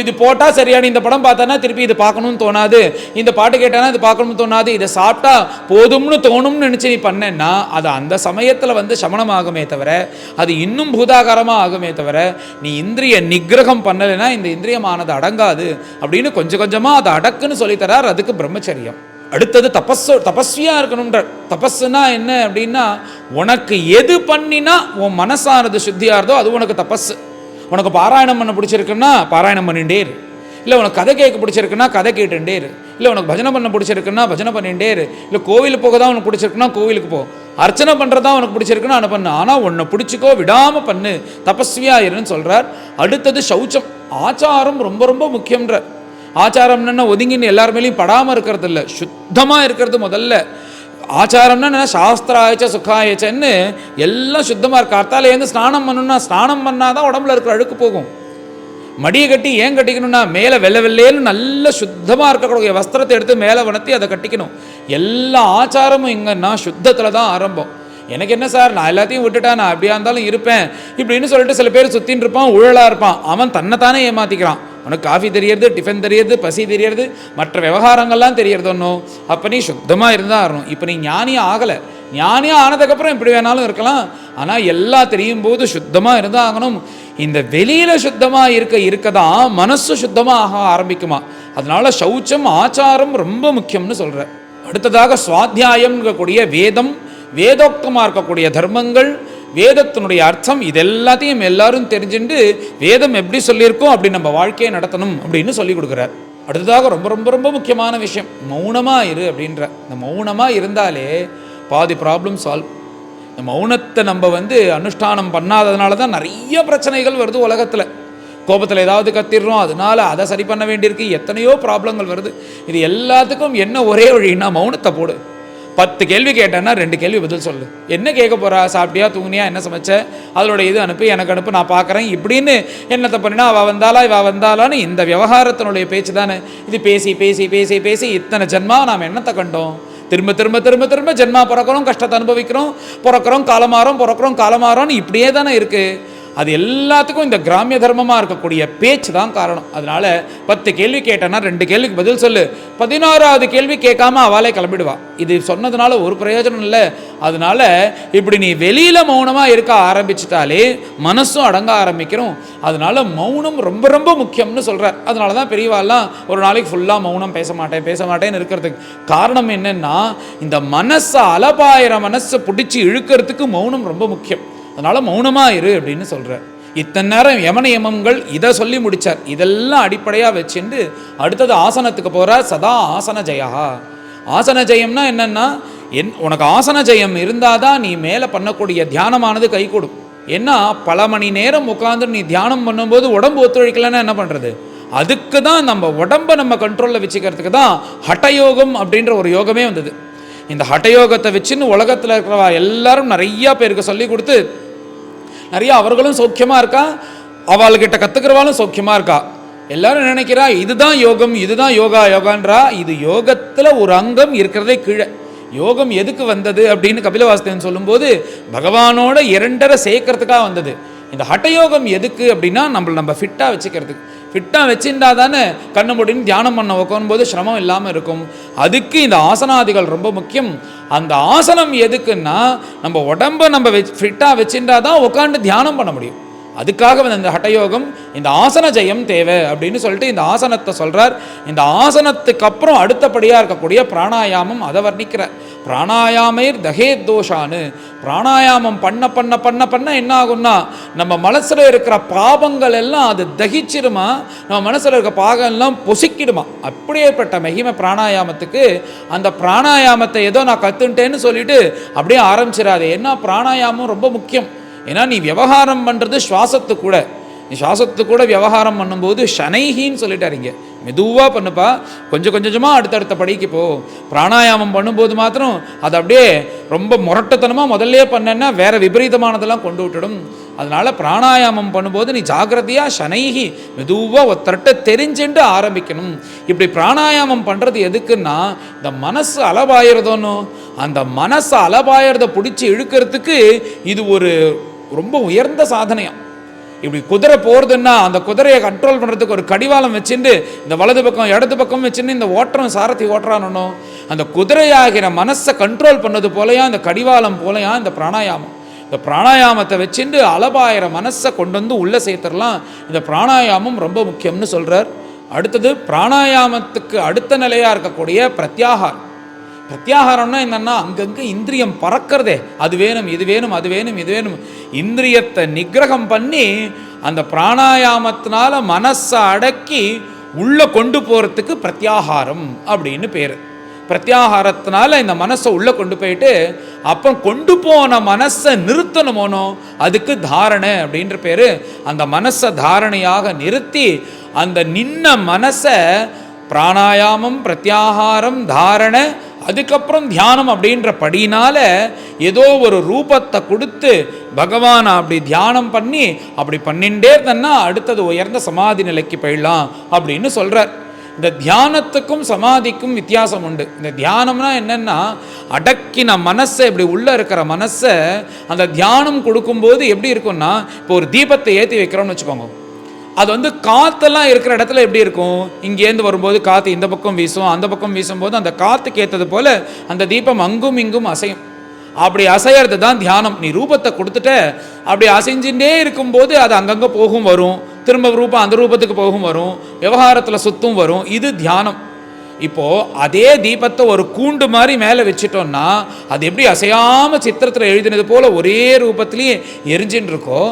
இது போட்டால் சரியான, இந்த படம் பார்த்தானா திருப்பி இது பார்க்கணும்னு தோணாது, இந்த பாட்டு கேட்டானா இது பார்க்கணும்னு தோணாது, இதை சாப்பிட்டா போதும்னு தோணும்னு நினச்சி நீ பண்ணேன்னா அது அந்த சமயத்தில் சமணம் ஆகுமே தவிர அது இன்னும் பூதாகாரமாக ஆகுமே தவிர நீ இந்திரிய நிகிரகம் பண்ணலைன்னா இந்த இந்திரியமானது அடங்காது அப்படின்னு கொஞ்சம் கொஞ்சமாக அதை அடக்குன்னு சொல்லித்தரார். அதுக்கு பிரம்மச்சரியம். அடுத்தது தபஸ்வியா இருக்கணும்ன்ற. தபஸ்னா என்ன அப்படின்னா, உனக்கு எது பண்ணினா உன் மனசானது சுத்தியாகிறதோ அது உனக்கு தபஸ். உனக்கு பாராயணம் பண்ண பிடிச்சிருக்குன்னா பாராயணம் பண்ணிட்டே இரு, இல்லை உனக்கு கதை கேட்க பிடிச்சிருக்குன்னா கதை கேட்டுட்டே இரு, இல்லை உனக்கு பஜனை பண்ண பிடிச்சிருக்குன்னா பஜனை பண்ணிட்டே இரு, இல்லை கோவிலுக்கு போக தான் உனக்கு பிடிச்சிருக்குன்னா கோவிலுக்கு போ, அர்ச்சனை பண்ணுறதா உனக்கு பிடிச்சிருக்குன்னா அதை பண்ணு. ஆனால் உன்னை பிடிச்சிக்கோ, விடாமல் பண்ணு, தபஸ்வியா இருன்னு சொல்கிறார். அடுத்தது சௌச்சம், ஆச்சாரம் ரொம்ப ரொம்ப முக்கியன்ற. ஆச்சாரம்னா ஒதுங்கின்னு எல்லாருமேலையும் படாமல் இருக்கிறது இல்லை, சுத்தமாக இருக்கிறது முதல்ல. ஆச்சாரம்னா என்ன? சாஸ்திராயச்ச சுகாயச்சன்னு எல்லாம் சுத்தமாக இருக்கு. கார்த்தாலேருந்து ஸ்நானம் பண்ணணும்னா ஸ்நானம் பண்ணாதான் உடம்புல இருக்கிற அழுக்கு போகும். மடியை கட்டி ஏன் கட்டிக்கணும்னா மேலே வெள்ளைன்னு நல்ல சுத்தமாக இருக்கக்கூடிய வஸ்திரத்தை எடுத்து மேலே வளர்த்தி அதை கட்டிக்கணும். எல்லா ஆச்சாரமும் எங்கன்னா சுத்தத்தில் தான் ஆரம்பம். எனக்கு என்ன சார், நான் எல்லாத்தையும் விட்டுட்டா நான் அப்படியா இருந்தாலும் இருப்பேன் இப்படின்னு சொல்லிட்டு சில பேர் சுற்றின்னு இருப்பான், ஊழலாக இருப்பான். அவன் தன்னைத்தானே ஏமாற்றிக்கிறான். உனக்கு காஃபி தெரியறது, டிஃபன் தெரியறது, பசி தெரியறது, மற்ற விவகாரங்கள்லாம் தெரியறது ஒன்றும். அப்போ நீ சுத்தமாக இருந்தால் ஆகணும். இப்போ நீ ஞானியாக ஆகலை, ஞானியாக ஆனதுக்கப்புறம் எப்படி வேணாலும் இருக்கலாம். ஆனால் எல்லாம் தெரியும் போது சுத்தமாக இருந்தால் ஆகணும். இந்த வெளியில் சுத்தமாக இருக்க தான் மனசு சுத்தமாக ஆரம்பிக்குமா. அதனால சௌச்சம் ஆச்சாரம் ரொம்ப முக்கியம்னு சொல்கிற. அடுத்ததாக சுவாத்தியாயம் இருக்கக்கூடிய வேதம், வேதோக்தமாக இருக்கக்கூடிய தர்மங்கள், வேதத்தினுடைய அர்த்தம், இது எல்லாத்தையும் எல்லாரும் தெரிஞ்சுட்டு வேதம் எப்படி சொல்லியிருக்கோம் அப்படி நம்ம வாழ்க்கையை நடத்தணும் அப்படின்னு சொல்லி கொடுக்குறார். அடுத்ததாக ரொம்ப ரொம்ப ரொம்ப முக்கியமான விஷயம், மௌனமாக இரு அப்படின்ற. இந்த மௌனமாக இருந்தாலே பாதி ப்ராப்ளம் சால்வ். இந்த மௌனத்தை நம்ம அனுஷ்டானம் பண்ணாததுனால தான் நிறைய பிரச்சனைகள் வருது உலகத்தில். கோபத்தில் ஏதாவது கத்திடுறோம், அதனால அதை சரி பண்ண வேண்டியிருக்கு, எத்தனையோ ப்ராப்ளங்கள் வருது. இது எல்லாத்துக்கும் என்ன ஒரே வழின்னா மௌனத்தை போடு. 10 கேள்வி கேட்டேன்னா 2 கேள்வி பதில் சொல்லு. என்ன கேட்க போகிறா? சாப்பிட்டியா, தூங்குனியா, என்ன சமைச்ச, அதோட இது அனுப்பி எனக்கு அனுப்பு, நான் பார்க்குறேன் இப்படின்னு என்னத்தை பண்ணினா அவள் வந்தாலா இவள் வந்தாலான்னு இந்த விவகாரத்தினுடைய பேச்சு தானே இது. பேசி பேசி பேசி பேசி இத்தனை ஜென்மா நாம் என்னத்தை கண்டோம்? திரும்ப திரும்ப திரும்ப திரும்ப ஜென்மா பிறக்கிறோம், கஷ்டத்தை அனுபவிக்கிறோம், பிறக்கிறோம் காலமாறோம்னு இப்படியே தானே இருக்குது. அது எல்லாத்துக்கும் இந்த கிராமிய தர்மமாக இருக்கக்கூடிய பேச்சு தான் காரணம். அதனால் 10 கேள்வி கேட்டேன்னா 2 கேள்விக்கு பதில் சொல்லு. 16வது கேள்வி கேட்காம அவளே கிளம்பிடுவா. இது சொன்னதுனால ஒரு பிரயோஜனம் இல்லை. அதனால இப்படி நீ வெளியில் மௌனமாக இருக்க ஆரம்பிச்சிட்டாலே மனசும் அடங்க ஆரம்பிக்கிறோம். அதனால மௌனம் ரொம்ப ரொம்ப முக்கியம்னு சொல்கிறார். அதனால தான் பெரியவாள்லாம் ஒரு நாளைக்கு ஃபுல்லாக மௌனம் பேச மாட்டேன்னு இருக்கிறதுக்கு காரணம் என்னென்னா, இந்த மனசை அலபாயிர மனசை பிடிச்சி இழுக்கிறதுக்கு மௌனம் ரொம்ப முக்கியம். அதனால் மௌனமாக இரு அப்படின்னு சொல்கிறார். இத்தனை நேரம் யமன யமங்கள் இதை சொல்லி முடித்தார். இதெல்லாம் அடிப்படையாக வச்சுட்டு அடுத்தது ஆசனத்துக்கு போகிறார். சதா ஆசன ஜெயா. ஆசன ஜெயம்னா என்னென்னா, உனக்கு ஆசன ஜெயம் இருந்தால் தான் நீ மேலே பண்ணக்கூடிய தியானமானது கை கொடும். ஏன்னா பல மணி நேரம் உட்காந்து நீ தியானம் பண்ணும்போது உடம்பு ஒத்துழைக்கலைன்னா என்ன பண்ணுறது? அதுக்கு தான் நம்ம உடம்பை நம்ம கண்ட்ரோலில் வச்சுக்கிறதுக்கு தான் ஹட்டயோகம் அப்படின்ற ஒரு யோகமே வந்தது. இந்த ஹட்டயோகத்தை வச்சுன்னு உலகத்தில் இருக்கிறவா எல்லாரும் நிறையா பேருக்கு சொல்லி கொடுத்து நிறையா அவர்களும் சௌக்கியமாக இருக்கா, அவள்கிட்ட கற்றுக்கிறவாலும் சௌக்கியமாக இருக்கா. எல்லாரும் நினைக்கிறா இதுதான் யோகம், இதுதான் யோகான்றா. இது யோகத்தில் ஒரு அங்கம் இருக்கிறதே கீழே. யோகம் எதுக்கு வந்தது அப்படின்னு கபிலவாஸ்தவன் சொல்லும்போது பகவானோட 2.5 சேர்க்கறதுக்காக வந்தது. இந்த ஹட்டயோகம் எதுக்கு அப்படின்னா நம்ம ஃபிட்டாக வச்சுக்கிறதுக்கு. ஃபிட்டாக வச்சுருந்தா தானே கண்ணு முடின்னு தியானம் பண்ண உட்காரும்போது சிரமம் இல்லாமல் இருக்கும். அதுக்கு இந்த ஆசனாதிகள் ரொம்ப முக்கியம். அந்த ஆசனம் எதுக்குன்னா நம்ம உடம்பை நம்ம ஃபிட்டாக வச்சுருந்தா தான் உட்காந்து தியானம் பண்ண முடியும். அதுக்காக இந்த ஹட்டயோகம், இந்த ஆசன ஜெயம் தேவை அப்படின்னு சொல்லிட்டு இந்த ஆசனத்தை சொல்கிறார். இந்த ஆசனத்துக்கு அப்புறம் அடுத்தபடியாக இருக்கக்கூடிய பிராணாயாமம் அதை வர்ணிக்கிறார். பிராணாயாமர் தகேத் தோஷான்னு. பிராணாயாமம் பண்ண பண்ண பண்ண பண்ண என்ன ஆகும்னா, நம்ம மனசில் இருக்கிற பாவங்கள் எல்லாம் அது தகிச்சிடுமா, நம்ம மனசில் இருக்கிற பாகம் எல்லாம் பொசிக்கிடுமா. அப்படியேப்பட்ட மகிமை பிராணாயாமத்துக்கு. அந்த பிராணாயாமத்தை ஏதோ நான் கற்றுன்ட்டேன்னு சொல்லிட்டு அப்படியே ஆரம்பிச்சிடாது. ஏன்னா பிராணாயாமம் ரொம்ப முக்கியம். ஏன்னா நீ விவகாரம் பண்ணுறது சுவாசத்து கூட. நீ சுவாசத்து கூட விவகாரம் பண்ணும்போது ஷனைஹின்னு சொல்லிட்டாருங்க. மெதுவாக பண்ணுப்பா, கொஞ்சம் கொஞ்சமாக அடுத்தடுத்த படிக்கு போ. பிராணாயாமம் பண்ணும்போது மாத்திரம் அது அப்படியே ரொம்ப முரட்டத்தனமாக முதல்ல பண்ணேன்னா வேற விபரீதமானதெல்லாம் கொண்டு விட்டுடும். அதனால் பிராணாயாமம் பண்ணும்போது நீ ஜாகிரதையாக ஷனைஹி மெதுவாக ஒருத்தர்கிட்ட தெரிஞ்சுட்டு ஆரம்பிக்கணும். இப்படி பிராணாயாமம் பண்ணுறது எதுக்குன்னா, இந்த மனசு அலபாயிரதோன்னு அந்த மனசை அலபாயிரதை பிடிச்சி இழுக்கிறதுக்கு இது ஒரு ரொம்ப உயர்ந்த சாதனையம். இப்படி குதிரை போகிறதுன்னா அந்த குதிரையை கண்ட்ரோல் பண்ணுறதுக்கு ஒரு கடிவாளம் வச்சுட்டு இந்த வலது பக்கம் இடது பக்கம் வச்சுட்டு இந்த ஓட்டுறோம் சாரதி ஓட்டுறானோ, அந்த குதிரையாகிற மனசை கண்ட்ரோல் பண்ணது போலையா இந்த கடிவாளம் போலையா இந்த பிராணாயாமம். இந்த பிராணாயாமத்தை வச்சுட்டு அலபாயிர மனசை கொண்டு வந்து உள்ளே சேர்த்துடலாம். இந்த பிராணாயாமம் ரொம்ப முக்கியம்னு சொல்கிறார். அடுத்தது பிராணாயாமத்துக்கு அடுத்த நிலையாக இருக்கக்கூடிய பிரத்யாகாரம். பிரத்யாகாரம்னா என்னன்னா, அங்கங்கே இந்திரியம் பறக்கிறதே, அது வேணும் இது வேணும் அது வேணும் இது வேணும். இந்திரியத்தை நிகிரகம் பண்ணி அந்த பிராணாயாமத்தினால மனசை அடக்கி உள்ளே கொண்டு போகிறதுக்கு பிரத்யாகாரம் அப்படின்னு பேர். பிரத்யாகாரத்தினால இந்த மனசை உள்ளே கொண்டு போயிட்டு அப்புறம் கொண்டு போன மனசை நிறுத்தணுமோனோ அதுக்கு தாரணை அப்படின்ற பேர். அந்த மனசை தாரணையாக நிறுத்தி அந்த நின்ன மனசை பிராணாயாமம், பிரத்யாகாரம், தாரணை, அதுக்கப்புறம் தியானம் அப்படின்ற படியினால ஏதோ ஒரு ரூபத்தை கொடுத்து பகவானை அப்படி தியானம் பண்ணி அப்படி பண்ணிகிட்டே இருந்தன்னா அடுத்தது உயர்ந்த சமாதி நிலைக்கு போயிடலாம் அப்படின்னு சொல்கிறார். இந்த தியானத்துக்கும் சமாதிக்கும் வித்தியாசம் உண்டு. இந்த தியானம்னா என்னென்னா, அடக்கின மனசை இப்படி உள்ளே இருக்கிற மனசை அந்த தியானம் கொடுக்கும்போது எப்படி இருக்கும்னா, இப்போ ஒரு தீபத்தை ஏற்றி வைக்கிறோம்னு வச்சுக்கோங்க. அது காற்றெல்லாம் இருக்கிற இடத்துல எப்படி இருக்கும், இங்கேருந்து வரும்போது காற்று இந்த பக்கம் வீசும், அந்த பக்கம் வீசும்போது அந்த காற்றுக்கு ஏற்றது போல் அந்த தீபம் அங்கும் இங்கும் அசையும். அப்படி அசைகிறது தான் தியானம். நீ ரூபத்தை கொடுத்துட்ட அப்படி அசைஞ்சுட்டே இருக்கும்போது அது அங்கங்கே போகும் வரும், திரும்ப ரூபம் அந்த ரூபத்துக்கு போகும் வரும், விவகாரத்தில் சுத்தும் வரும். இது தியானம். இப்போது அதே தீபத்தை ஒரு கூண்டு மாதிரி மேலே வச்சுட்டோன்னா அது எப்படி அசையாமல் சித்திரத்தில் எழுதினது போல் ஒரே ரூபத்திலேயே எரிஞ்சின்னு இருக்கோ,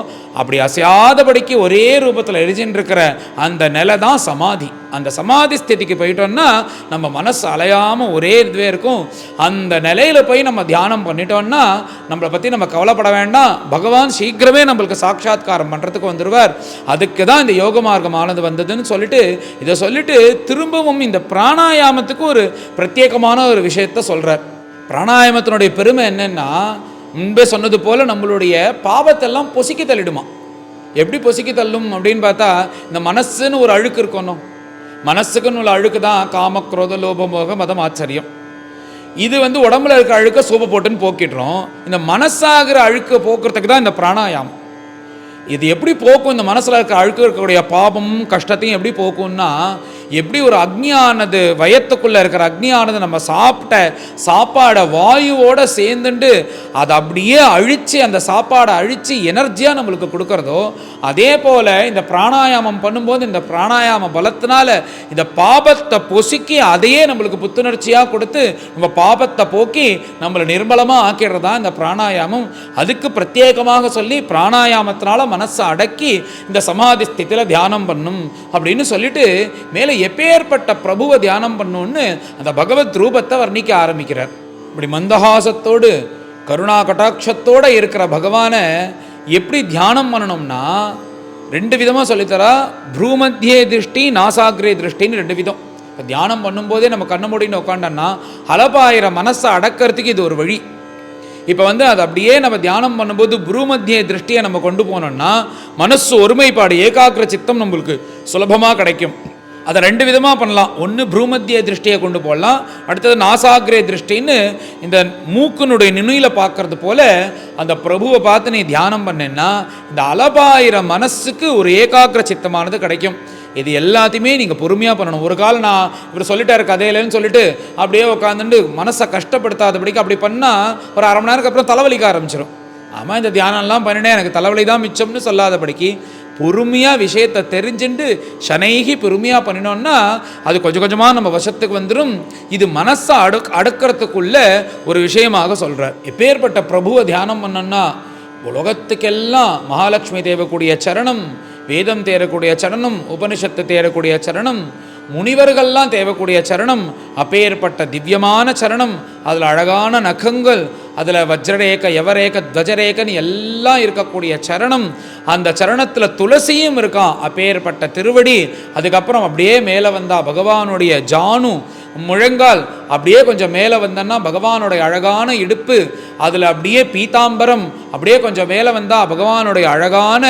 அப்படி அசையாதபடிக்கு ஒரே ரூபத்தில் எரிஞ்சின்னு இருக்கிற அந்த நிலை தான் சமாதி. அந்த சமாதி ஸ்திதிக்கு போயிட்டோம்னா நம்ம மனசு அலையாமல் ஒரே இதுவே இருக்கும். அந்த நிலையில் போய் நம்ம தியானம் பண்ணிட்டோம்னா நம்மளை பற்றி நம்ம கவலைப்பட வேண்டாம். பகவான் சீக்கிரமே நம்மளுக்கு சாட்சாத்காரம் பண்ணுறதுக்கு வந்துடுவார். அதுக்கு தான் இந்த யோக மார்க்கமானது வந்ததுன்னு சொல்லிட்டு இதை சொல்லிட்டு திரும்பவும் இந்த பிராணாயாமத்துக்கு ஒரு பிரத்யேகமான ஒரு விஷயத்த சொல்கிறார். பிராணாயாமத்தினுடைய பெருமை என்னன்னா, முன்பே சொன்னது போல நம்மளுடைய பாவத்தெல்லாம் பொசுக்கி தள்ளிடுமா. எப்படி பொசுக்கி தள்ளும் அப்படின்னு பார்த்தா, இந்த மனசுன்னு ஒரு அழுக்கு இருக்கணும். மனசுக்குன்னு உள்ள அழுக்கு தான் காம, குரோத, லோபமோக, மதம், ஆச்சரியம். இது உடம்புல இருக்க அழுக்க சூப்பை போட்டுன்னு போக்கிடுறோம். இந்த மனசாகிற அழுக்க போக்குறதுக்கு தான் இந்த பிராணாயாமம். இது எப்படி போக்கும்? இந்த மனசில் இருக்க அழுக்கு இருக்கக்கூடிய பாபம் கஷ்டத்தையும் எப்படி போக்கும்னா, எப்படி ஒரு அக்னியானது வயத்துக்குள்ளே இருக்கிற அக்னியானது நம்ம சாப்பிட்ட சாப்பாடை வாயுவோடு சேர்ந்துட்டு அதை அப்படியே அழித்து அந்த சாப்பாடை அழித்து எனர்ஜியாக நம்மளுக்கு கொடுக்குறதோ, அதே போல் இந்த பிராணாயாமம் பண்ணும்போது இந்த பிராணாயாம பலத்தினால இந்த பாபத்தை பொசுக்கி அதையே நம்மளுக்கு புத்துணர்ச்சியாக கொடுத்து நம்ம பாபத்தை போக்கி நம்மளை நிர்மலமாக ஆக்கிடுறதா இந்த பிராணாயாமம். அதுக்கு பிரத்யேகமாக சொல்லி பிராணாயாமத்தினால மனசை அடக்கி இந்த சமாதி ஸ்திதியில் தியானம் பண்ணும் அப்படின்னு சொல்லிட்டு மேலே எப்பேற்பட்ட பிரபுவை தியானம் பண்ணுன்னு அந்த பகவத் ரூபத்தை வர்ணிக்க ஆரம்பிக்கிறார். இப்படி மந்தஹாசத்தோடு கருணா கட்டாட்சத்தோடு இருக்கிற பகவானை எப்படி தியானம் பண்ணணும்னா 2 விதமாக சொல்லித்தரா. ப்ரூமத்தியே திருஷ்டி, நாசாகிரே திருஷ்டின்னு 2 விதம். இப்போ தியானம் பண்ணும்போதே நம்ம கண்ண மூடின்னு உட்காண்டோன்னா அலப்பாயிர மனசை அடக்கிறதுக்கு இது ஒரு வழி. இப்போ அது அப்படியே நம்ம தியானம் பண்ணும்போது ப்ரூமத்திய திருஷ்டியை நம்ம கொண்டு போனோம்னா மனசு ஒருமைப்பாடு, ஏகாகிர சித்தம் நம்மளுக்கு சுலபமாக கிடைக்கும். அதை 2 விதமாக பண்ணலாம். ஒன்று ப்ரூமத்திய திருஷ்டியை கொண்டு போடலாம், அடுத்தது நாசாகிரே திருஷ்டின்னு இந்த மூக்குனுடைய நுனியில் பார்க்கறது போல அந்த பிரபுவை பார்த்து நீ தியானம் பண்ணேன்னா இந்த அலபாயிர மனசுக்கு ஒரு ஏகாகிர சித்தமானது கிடைக்கும். இது எல்லாத்தையுமே நீங்கள் பொறுமையாக பண்ணணும். ஒரு காலம் நான் இவர் சொல்லிட்டாரு கதையிலன்னு சொல்லிட்டு அப்படியே உட்காந்துட்டு மனசை கஷ்டப்படுத்தாதபடிக்கு அப்படி பண்ணால் ஒரு அரை மணி நேரத்துக்கு அப்புறம் தலைவலிக்க ஆரம்பிச்சிடும். ஆமாம், இந்த தியானம்லாம் பண்ணினேன் எனக்கு தலைவலி தான் மிச்சம்னு சொல்லாதபடிக்கு பொறுமையாக விஷயத்தை தெரிஞ்சுட்டு சனைகி பொறுமையாக பண்ணினோன்னா அது கொஞ்சம் கொஞ்சமாக நம்ம வசத்துக்கு வந்துடும். இது மனசை அடுக்கிறதுக்குள்ள ஒரு விஷயமாக சொல்கிறார். எப்பேற்பட்ட பிரபுவை தியானம் பண்ணோன்னா உலகத்துக்கெல்லாம் மகாலட்சுமி தேவக்கூடிய சரணம், வேதம் தேரக்கூடிய சரணம், உபனிஷத்து தேரக்கூடிய சரணம், முனிவர்கள்லாம் தேவக்கூடிய சரணம், அப்பேற்பட்ட திவ்யமான சரணம். அதில் அழகான நகங்கள், அதில் வஜ்ரரேக, யவரேக, துவஜரேகன்னு எல்லாம் இருக்கக்கூடிய சரணம். அந்த சரணத்தில் துளசியும் இருக்கான். அப்பேற்பட்ட திருவடி. அதுக்கப்புறம் அப்படியே மேலே வந்தால் பகவானுடைய ஜானு முழங்கால், அப்படியே கொஞ்சம் மேலே வந்தோன்னா பகவானுடைய அழகான இடுப்பு, அதில் அப்படியே பீதாம்பரம், அப்படியே கொஞ்சம் மேலே வந்தால் பகவானுடைய அழகான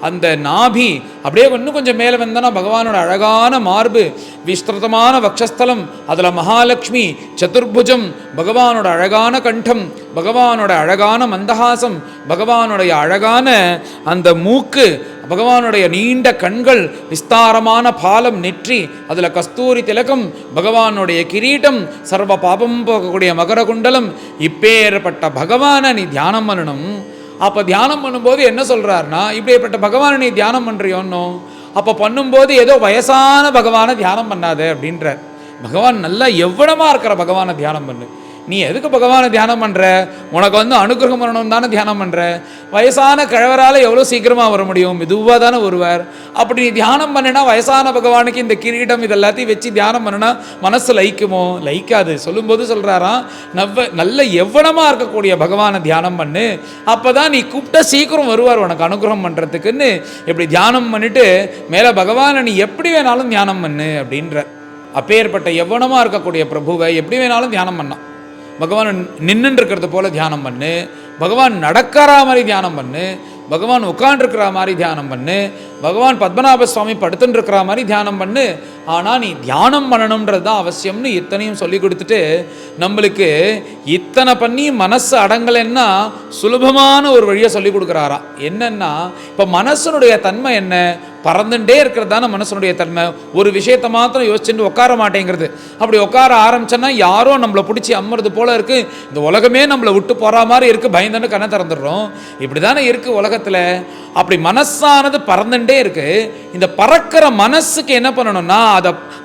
அந்த நாபி, அப்படியே இன்னும் கொஞ்சம் மேலே வந்தோன்னா பகவானோட அழகான மார்பு, விஸ்திருதமான வக்ஷஸ்தலம், அதில் மகாலட்சுமி சதுர்புஜம், பகவானோட அழகான கண்டம், பகவானோட அழகான மந்தஹாசம், பகவானுடைய அழகான அந்த மூக்கு, பகவானுடைய நீண்ட கண்கள், விஸ்தாரமான பாலம் நெற்றி, அதில் கஸ்தூரி திலகம், பகவானுடைய கிரீட்டம், சர்வ பாபம் போகக்கூடிய மகர குண்டலம். இப்பேற்பட்ட பகவானை நீ தியானம் பண்ணணும். அப்போ தியானம் பண்ணும்போது என்ன சொல்கிறாருன்னா, இப்படிப்பட்ட பகவானை நீ தியானம் பண்ணுறியோன்னோ, அப்போ பண்ணும்போது ஏதோ வயசான பகவானை தியானம் பண்ணாத அப்படின்றார். பகவான் நல்லா எவ்வளமாக இருக்கிற பகவானை தியானம் பண்ணு. நீ எதுக்கு பகவானை தியானம் பண்ணுற? உனக்கு அனுகிரகம் பண்ணணும் தானே தியானம் பண்ணுற. வயசான கிழவரால் எவ்வளோ சீக்கிரமாக வர முடியும்? மெதுவாக தானே வருவார். அப்படி நீ தியானம் பண்ணினா வயசான பகவானுக்கு இந்த கிரீடம் இது எல்லாத்தையும் வச்சு தியானம் பண்ணினா மனசு லயிக்குமோ? லயிக்காது. சொல்லும்போது சொல்கிறாராம், நல்ல எவ்வளமாக இருக்கக்கூடிய பகவானை தியானம் பண்ணு, அப்போ தான் நீ கூப்பிட்டா சீக்கிரம் வருவார் உனக்கு அனுகிரகம் பண்ணுறதுக்குன்னு. இப்படி தியானம் பண்ணிவிட்டு மேலே பகவானை நீ எப்படி வேணாலும் தியானம் பண்ணு அப்படின்ற. அப்பேற்பட்ட எவ்வளமாக இருக்கக்கூடிய பிரபுவை எப்படி வேணாலும் தியானம் பண்ணான். பகவான் நின்றுன்னு இருக்கிறது போல் தியானம் பண்ணு, பகவான் நடக்கிற மாதிரி தியானம் பண்ணு, பகவான் உட்காண்டிருக்கிற மாதிரி தியானம் பண்ணு, பகவான் பத்மநாப சுவாமி படுத்துன்னு இருக்கிற மாதிரி தியானம் பண்ணு. ஆனால் நீ தியானம் பண்ணணுன்றது தான் அவசியம்னு இத்தனையும் சொல்லி கொடுத்துட்டு நம்மளுக்கு இத்தனை பண்ணி மனசு அடங்கலைன்னா சுலபமான ஒரு வழியை சொல்லி கொடுக்குறாராம். என்னன்னா, இப்போ மனசனுடைய தன்மை என்ன? பறந்துட்டே இருக்கிறது தானே மனசனுடைய தன்மை. ஒரு விஷயத்தை மாத்திரம் யோசிச்சுட்டு உட்கார மாட்டேங்கிறது. அப்படி உட்கார ஆரம்பிச்சோன்னா யாரோ நம்மளை பிடிச்சி அம்மறது போல இருக்குது, இந்த உலகமே நம்மளை விட்டு போகிற மாதிரி இருக்குது, பயந்துன்னு கண்ணை திறந்துடுறோம். இப்படி தானே இருக்குது உலகத்தில். அப்படி மனசானது பறந்துட்டே இருக்குது. இந்த பறக்கிற மனசுக்கு என்ன பண்ணணும்னா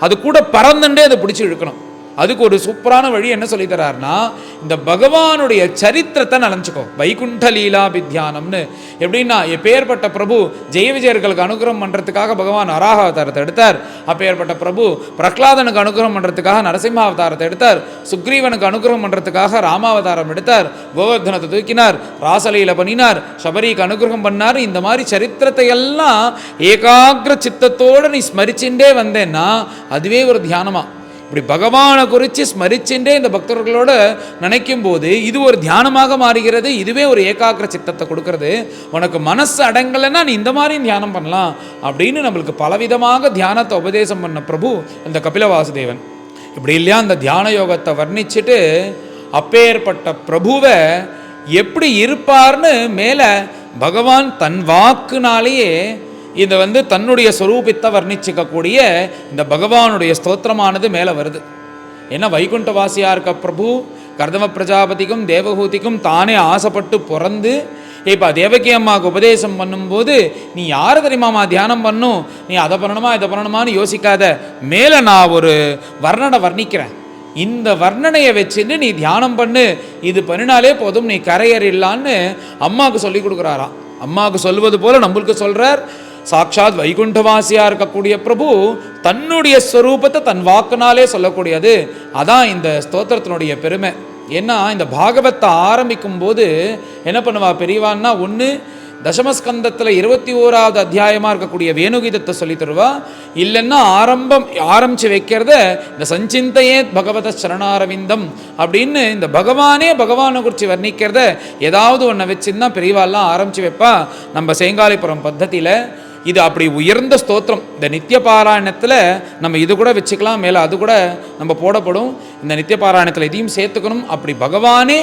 அது கூட பறந்துட்டே அதை பிடிச்சி இழுக்கணும். அதுக்கு ஒரு சூப்பரான வழி என்ன சொல்லி தரார்னா, இந்த பகவானுடைய சரித்திரத்தை நினைச்சுக்கோ. வைகுண்ட லீலா வித்யானம்னு. எப்படின்னா, எப்பேற்பட்ட பிரபு ஜெய விஜயர்களுக்கு அனுகிரகம் பண்ணுறதுக்காக பகவான் வராக அவதாரத்தை எடுத்தார். அப்பேற்பட்ட பிரபு பிரகலாதனுக்கு அனுகிரகம் பண்ணுறதுக்காக நரசிம்ம அவதாரத்தை எடுத்தார். சுக்ரீவனுக்கு அனுகிரகம் பண்ணுறதுக்காக ராமாவதாரம் எடுத்தார். கோவர்தனத்தை தூக்கினார், ராசலீல பண்ணினார், சபரிக்கு அனுகிரகம் பண்ணார். இந்த மாதிரி சரித்திரத்தை எல்லாம் ஏகாகிர சித்தத்தோடு நீ ஸ்மரிச்சுட்டே வந்தேன்னா அதுவே ஒரு தியானமா. இப்படி பகவானை குறித்து ஸ்மரிச்சுட்டே இந்த பக்தர்களோட நினைக்கும் போது இது ஒரு தியானமாக மாறுகிறது. இதுவே ஒரு ஏகாக்கிர சித்தத்தை கொடுக்கறது. உனக்கு மனசு அடங்கலைன்னா நீ இந்த மாதிரி தியானம் பண்ணலாம் அப்படின்னு நம்மளுக்கு பலவிதமாக தியானத்தை உபதேசம் பண்ண பிரபு இந்த கபில வாசுதேவன். இப்படி இல்லையா அந்த தியான யோகத்தை வர்ணிச்சுட்டு அப்பேற்பட்ட பிரபுவை எப்படி இருப்பார்னு மேலே பகவான் தன் வாக்குனாலேயே இதை தன்னுடைய ஸ்வரூபத்தை வர்ணிச்சிக்கக்கூடிய இந்த பகவானுடைய ஸ்தோத்திரமானது மேலே வருது. ஏன்னா வைகுண்டவாசியாக இருக்க பிரபு கர்தம பிரஜாபதிக்கும் தேவகூதிக்கும் தானே ஆசைப்பட்டு பிறந்து இப்போ தேவகி அம்மாவுக்கு உபதேசம் பண்ணும்போது நீ யாரை தெரியுமாம்மா தியானம் பண்ணும், நீ அதை பண்ணணுமா இதை பண்ணணுமான்னு யோசிக்காத, மேலே நான் ஒரு வர்ணனை வர்ணிக்கிறேன், இந்த வர்ணனையை வச்சுன்னு நீ தியானம் பண்ணு, இது பண்ணினாலே போதும் நீ கரையறில்லான்னு அம்மாவுக்கு சொல்லி கொடுக்குறாராம். அம்மாவுக்கு சொல்வது போல நம்மளுக்கு சொல்கிறார். சாட்சாத் வைகுண்டவாசியாக இருக்கக்கூடிய பிரபு தன்னுடைய ஸ்வரூபத்தை தன் வாக்குனாலே சொல்லக்கூடியது. அதான் இந்த ஸ்தோத்திரத்தினுடைய பெருமை. ஏன்னா இந்த பாகவத்தை ஆரம்பிக்கும் போது என்ன பண்ணுவா பெரியவான்னா, ஒன்று தசமஸ்கந்தத்தில் 21வது அத்தியாயமாக இருக்கக்கூடிய வேணுகீதத்தை சொல்லி தருவா, இல்லைன்னா ஆரம்பித்து வைக்கிறத இந்த சஞ்சிந்தையே பகவத சரணாரவிந்தம் அப்படின்னு இந்த பகவானை குறித்து வர்ணிக்கிறத ஏதாவது ஒன்றை வச்சுன்னா பெரியவாள்லாம் ஆரம்பித்து வைப்பா. நம்ம சேங்காலிபுரம் பத்ததியில் இது அப்படி உயர்ந்த ஸ்தோத்திரம். இந்த நித்திய பாராயணத்தில் நம்ம இது கூட வச்சுக்கலாம், மேலே அது கூட நம்ம போடப்படும். இந்த நித்திய பாராயணத்தில் இதையும் சேர்த்துக்கணும். அப்படி பகவானே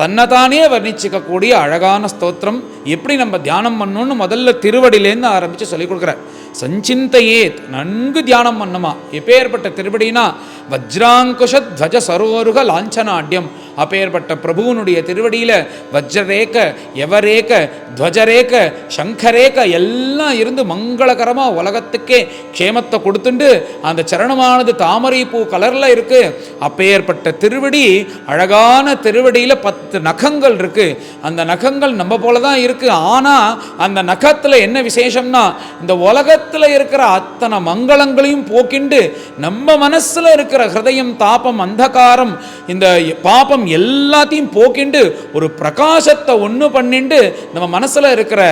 தன்னைத்தானே வர்ணிச்சிக்கக்கூடிய அழகான ஸ்தோத்திரம். எப்படி நம்ம தியானம் பண்ணணும்னு முதல்ல திருவடியிலேருந்து ஆரம்பித்து சொல்லிக் கொடுக்குறார். சஞ்சிந்தையே நன்கு தியானம் பண்ணுமா. எப்பேற்பட்ட திருவடினா வஜ்ராங்குஷ துவஜ சரோருக லாஞ்சனாட்யம். அப்பேற்பட்ட பிரபுவனுடைய திருவடியில் வஜ்ரரேக யவரேக துவஜரேக சங்கரேக எல்லாம் இருந்து மங்களகரமாக உலகத்துக்கே க்ஷேமத்தை கொடுத்துண்டு அந்த சரணமானது தாமரை பூ கலரில் இருக்குது. அப்பேற்பட்ட திருவடி அழகான திருவடியில் 10 நகங்கள் இருக்குது. அந்த நகங்கள் நம்ம போல தான் இருக்குது. ஆனால் அந்த நகத்தில் என்ன விசேஷம்னா இந்த உலகத்தில் இருக்கிற அத்தனை மங்களங்களையும் போக்கிண்டு நம்ம மனசில் இருக்கிற ஹிருதயம் தாபம் அந்தகாரம் இந்த பாபம் எல்லாத்தையும் போக்கிண்டு ஒரு பிரகாசத்தை ஒன்று பண்ணிண்டு நம்ம மனசில் இருக்கிற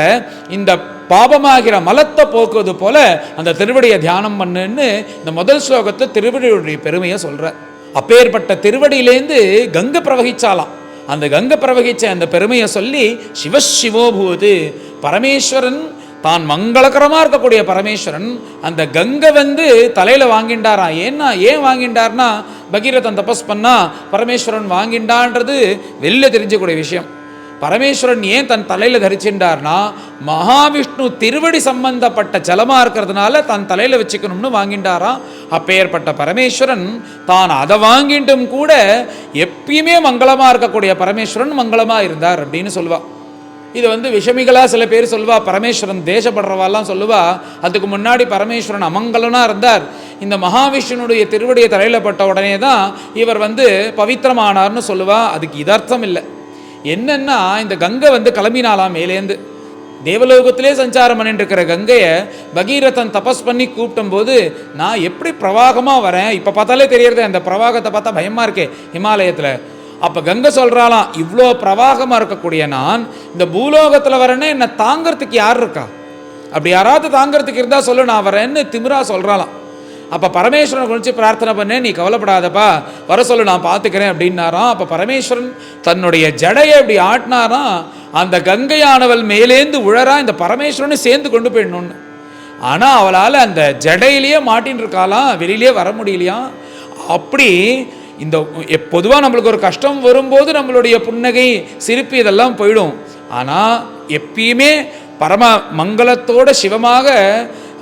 இந்த பாபமாகிற மலத்தை போக்குவது போல அந்த திருவடியை தியானம் பண்ணுன்னு இந்த முதல் ஸ்லோகத்தை திருவடியுடைய பெருமையை சொல்ற. அப்பேற்பட்ட திருவடியிலேருந்து கங்கை பிரவகிச்சாலாம். அந்த கங்கை பிரவகிச்ச அந்த பெருமையை சொல்லி சிவசிவோபூது பரமேஸ்வரன் தான் மங்களகரமாக இருக்கக்கூடிய பரமேஸ்வரன் அந்த கங்கை தலையில் வாங்கிண்டாரா. ஏன் வாங்கிண்டார்னா பகீரதன் தபஸ் பண்ணா பரமேஸ்வரன் வாங்கிண்டான்றது வெளியில் தெரிஞ்சக்கூடிய விஷயம். பரமேஸ்வரன் ஏன் தன் தலையில் தரிச்சின்றார்னா மகாவிஷ்ணு திருவடி சம்பந்தப்பட்ட ஜலமாக இருக்கிறதுனால தன் தலையில் வச்சுக்கணும்னு வாங்கிண்டாராம். அப்பேற்பட்ட பரமேஸ்வரன் தான் அதை வாங்கிட்டும் கூட எப்பயுமே மங்களமாக இருக்கக்கூடிய பரமேஸ்வரன் மங்களமாக இருந்தார் அப்படின்னு சொல்லுவா. இது விஷமிகளாக சில பேர் சொல்லுவா, பரமேஸ்வரன் தேசப்படுறவாலாம் சொல்லுவா. அதுக்கு முன்னாடி பரமேஸ்வரன் அமங்கலனாக இருந்தார். இந்த மகாவிஷ்ணுடைய திருவடியை தலையில் பட்ட உடனே தான் இவர் பவித்திரமானார்னு சொல்லுவா. அதுக்கு இதர்த்தம் இல்லை. என்னன்னா இந்த கங்கை கிளம்பினாலாம் மேலேந்து தேவலோகத்திலே சஞ்சாரம் பண்ணிட்டு இருக்கிற கங்கையை பகீரதன் தபஸ் பண்ணி கூப்பிட்டும் போது நான் எப்படி பிரவாகமாக வரேன், இப்போ பார்த்தாலே தெரியறது, அந்த பிரவாகத்தை பார்த்தா பயமாக இருக்கே ஹிமாலயத்தில். அப்போ கங்கை சொல்கிறாலாம், இவ்வளோ பிரவாகமாக இருக்கக்கூடிய நான் இந்த பூலோகத்தில் வரேன்னு என்னை தாங்கிறதுக்கு யார் இருக்கா, அப்படி யாராவது தாங்கிறதுக்கு இருந்தால் சொல்லு நான் வரேன்னு திமிரா சொல்கிறாலாம். அப்போ பரமேஸ்வரனை குறித்து பிரார்த்தனை பண்ணேன், நீ கவலைப்படாதப்பா வர சொல்லு நான் பார்த்துக்கிறேன் அப்படின்னாராம். அப்போ பரமேஸ்வரன் தன்னுடைய ஜடையை இப்படி ஆட்டினாராம். அந்த கங்கையானவள் மேலேந்து உழறா இந்த பரமேஸ்வரனை சேர்ந்து கொண்டு போயிடணும்னு. ஆனால் அவளால் அந்த ஜடையிலேயே மாட்டின்னு இருக்காளாம், வெளியிலே வர முடியலையாம். அப்படி இந்த பொதுவாக நம்மளுக்கு ஒரு கஷ்டம் வரும்போது நம்மளுடைய புன்னகை சிரிப்பு இதெல்லாம் போயிடும். ஆனால் எப்பயுமே பரம மங்களத்தோட சிவமாக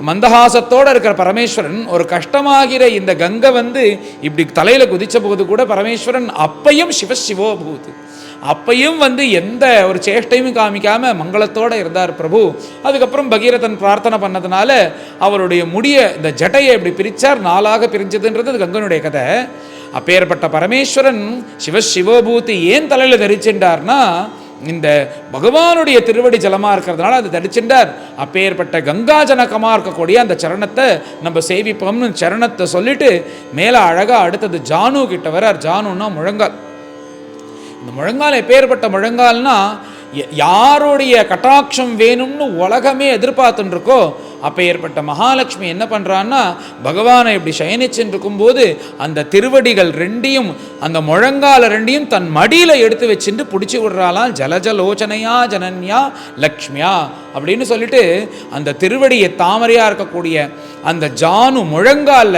மந்தஹாசத்தோடு இருக்கிற பரமேஸ்வரன் ஒரு கஷ்டமாகிற இந்த கங்கை இப்படி தலையில் குதிச்ச போது கூட பரமேஸ்வரன் அப்பையும் சிவசிவோபூத், அப்பையும் எந்த ஒரு சேஷ்டையும் காமிக்காம மங்களத்தோடு இருந்தார் பிரபு. அதுக்கப்புறம் பகீரதன் பிரார்த்தனை பண்ணதுனால அவருடைய முடிய இந்த ஜட்டையை இப்படி பிரித்தார், 4ஆக பிரிஞ்சதுன்றது அது கங்கனுடைய கதை. அப்பேற்பட்ட பரமேஸ்வரன் சிவசிவோபூதி ஏன் தலையில் தரிச்சின்றார்னா இந்த பகவானுடைய திருவடி ஜலமாக இருக்கிறதுனால அது தரிச்சின்றார். அப்பேற்பட்ட கங்காஜனகமாக இருக்கக்கூடிய அந்த சரணத்தை நம்ம சேவிப்போம்னு சரணத்தை சொல்லிட்டு மேலே அழகாக அடுத்தது ஜானு கிட்ட வரார். ஜானுன்னா முழங்கால். இந்த முழங்கால் எப்பேற்பட்ட முழங்கால்னா யாருடைய கட்டாட்சம் வேணும்னு உலகமே எதிர்பார்த்துருக்கோ அப்போ ஏற்பட்ட மகாலட்சுமி என்ன பண்ணுறான்னா பகவானை இப்படி சயனிச்சுட்டு இருக்கும்போது அந்த திருவடிகள் ரெண்டையும் அந்த முழங்கால ரெண்டையும் தன் மடியில் எடுத்து வச்சுட்டு பிடிச்சி விடுறாளாம். ஜலஜலோச்சனையா ஜனன்யா லக்ஷ்மியா அப்படின்னு சொல்லிட்டு அந்த திருவடியை தாமரையாக இருக்கக்கூடிய அந்த ஜானு முழங்கால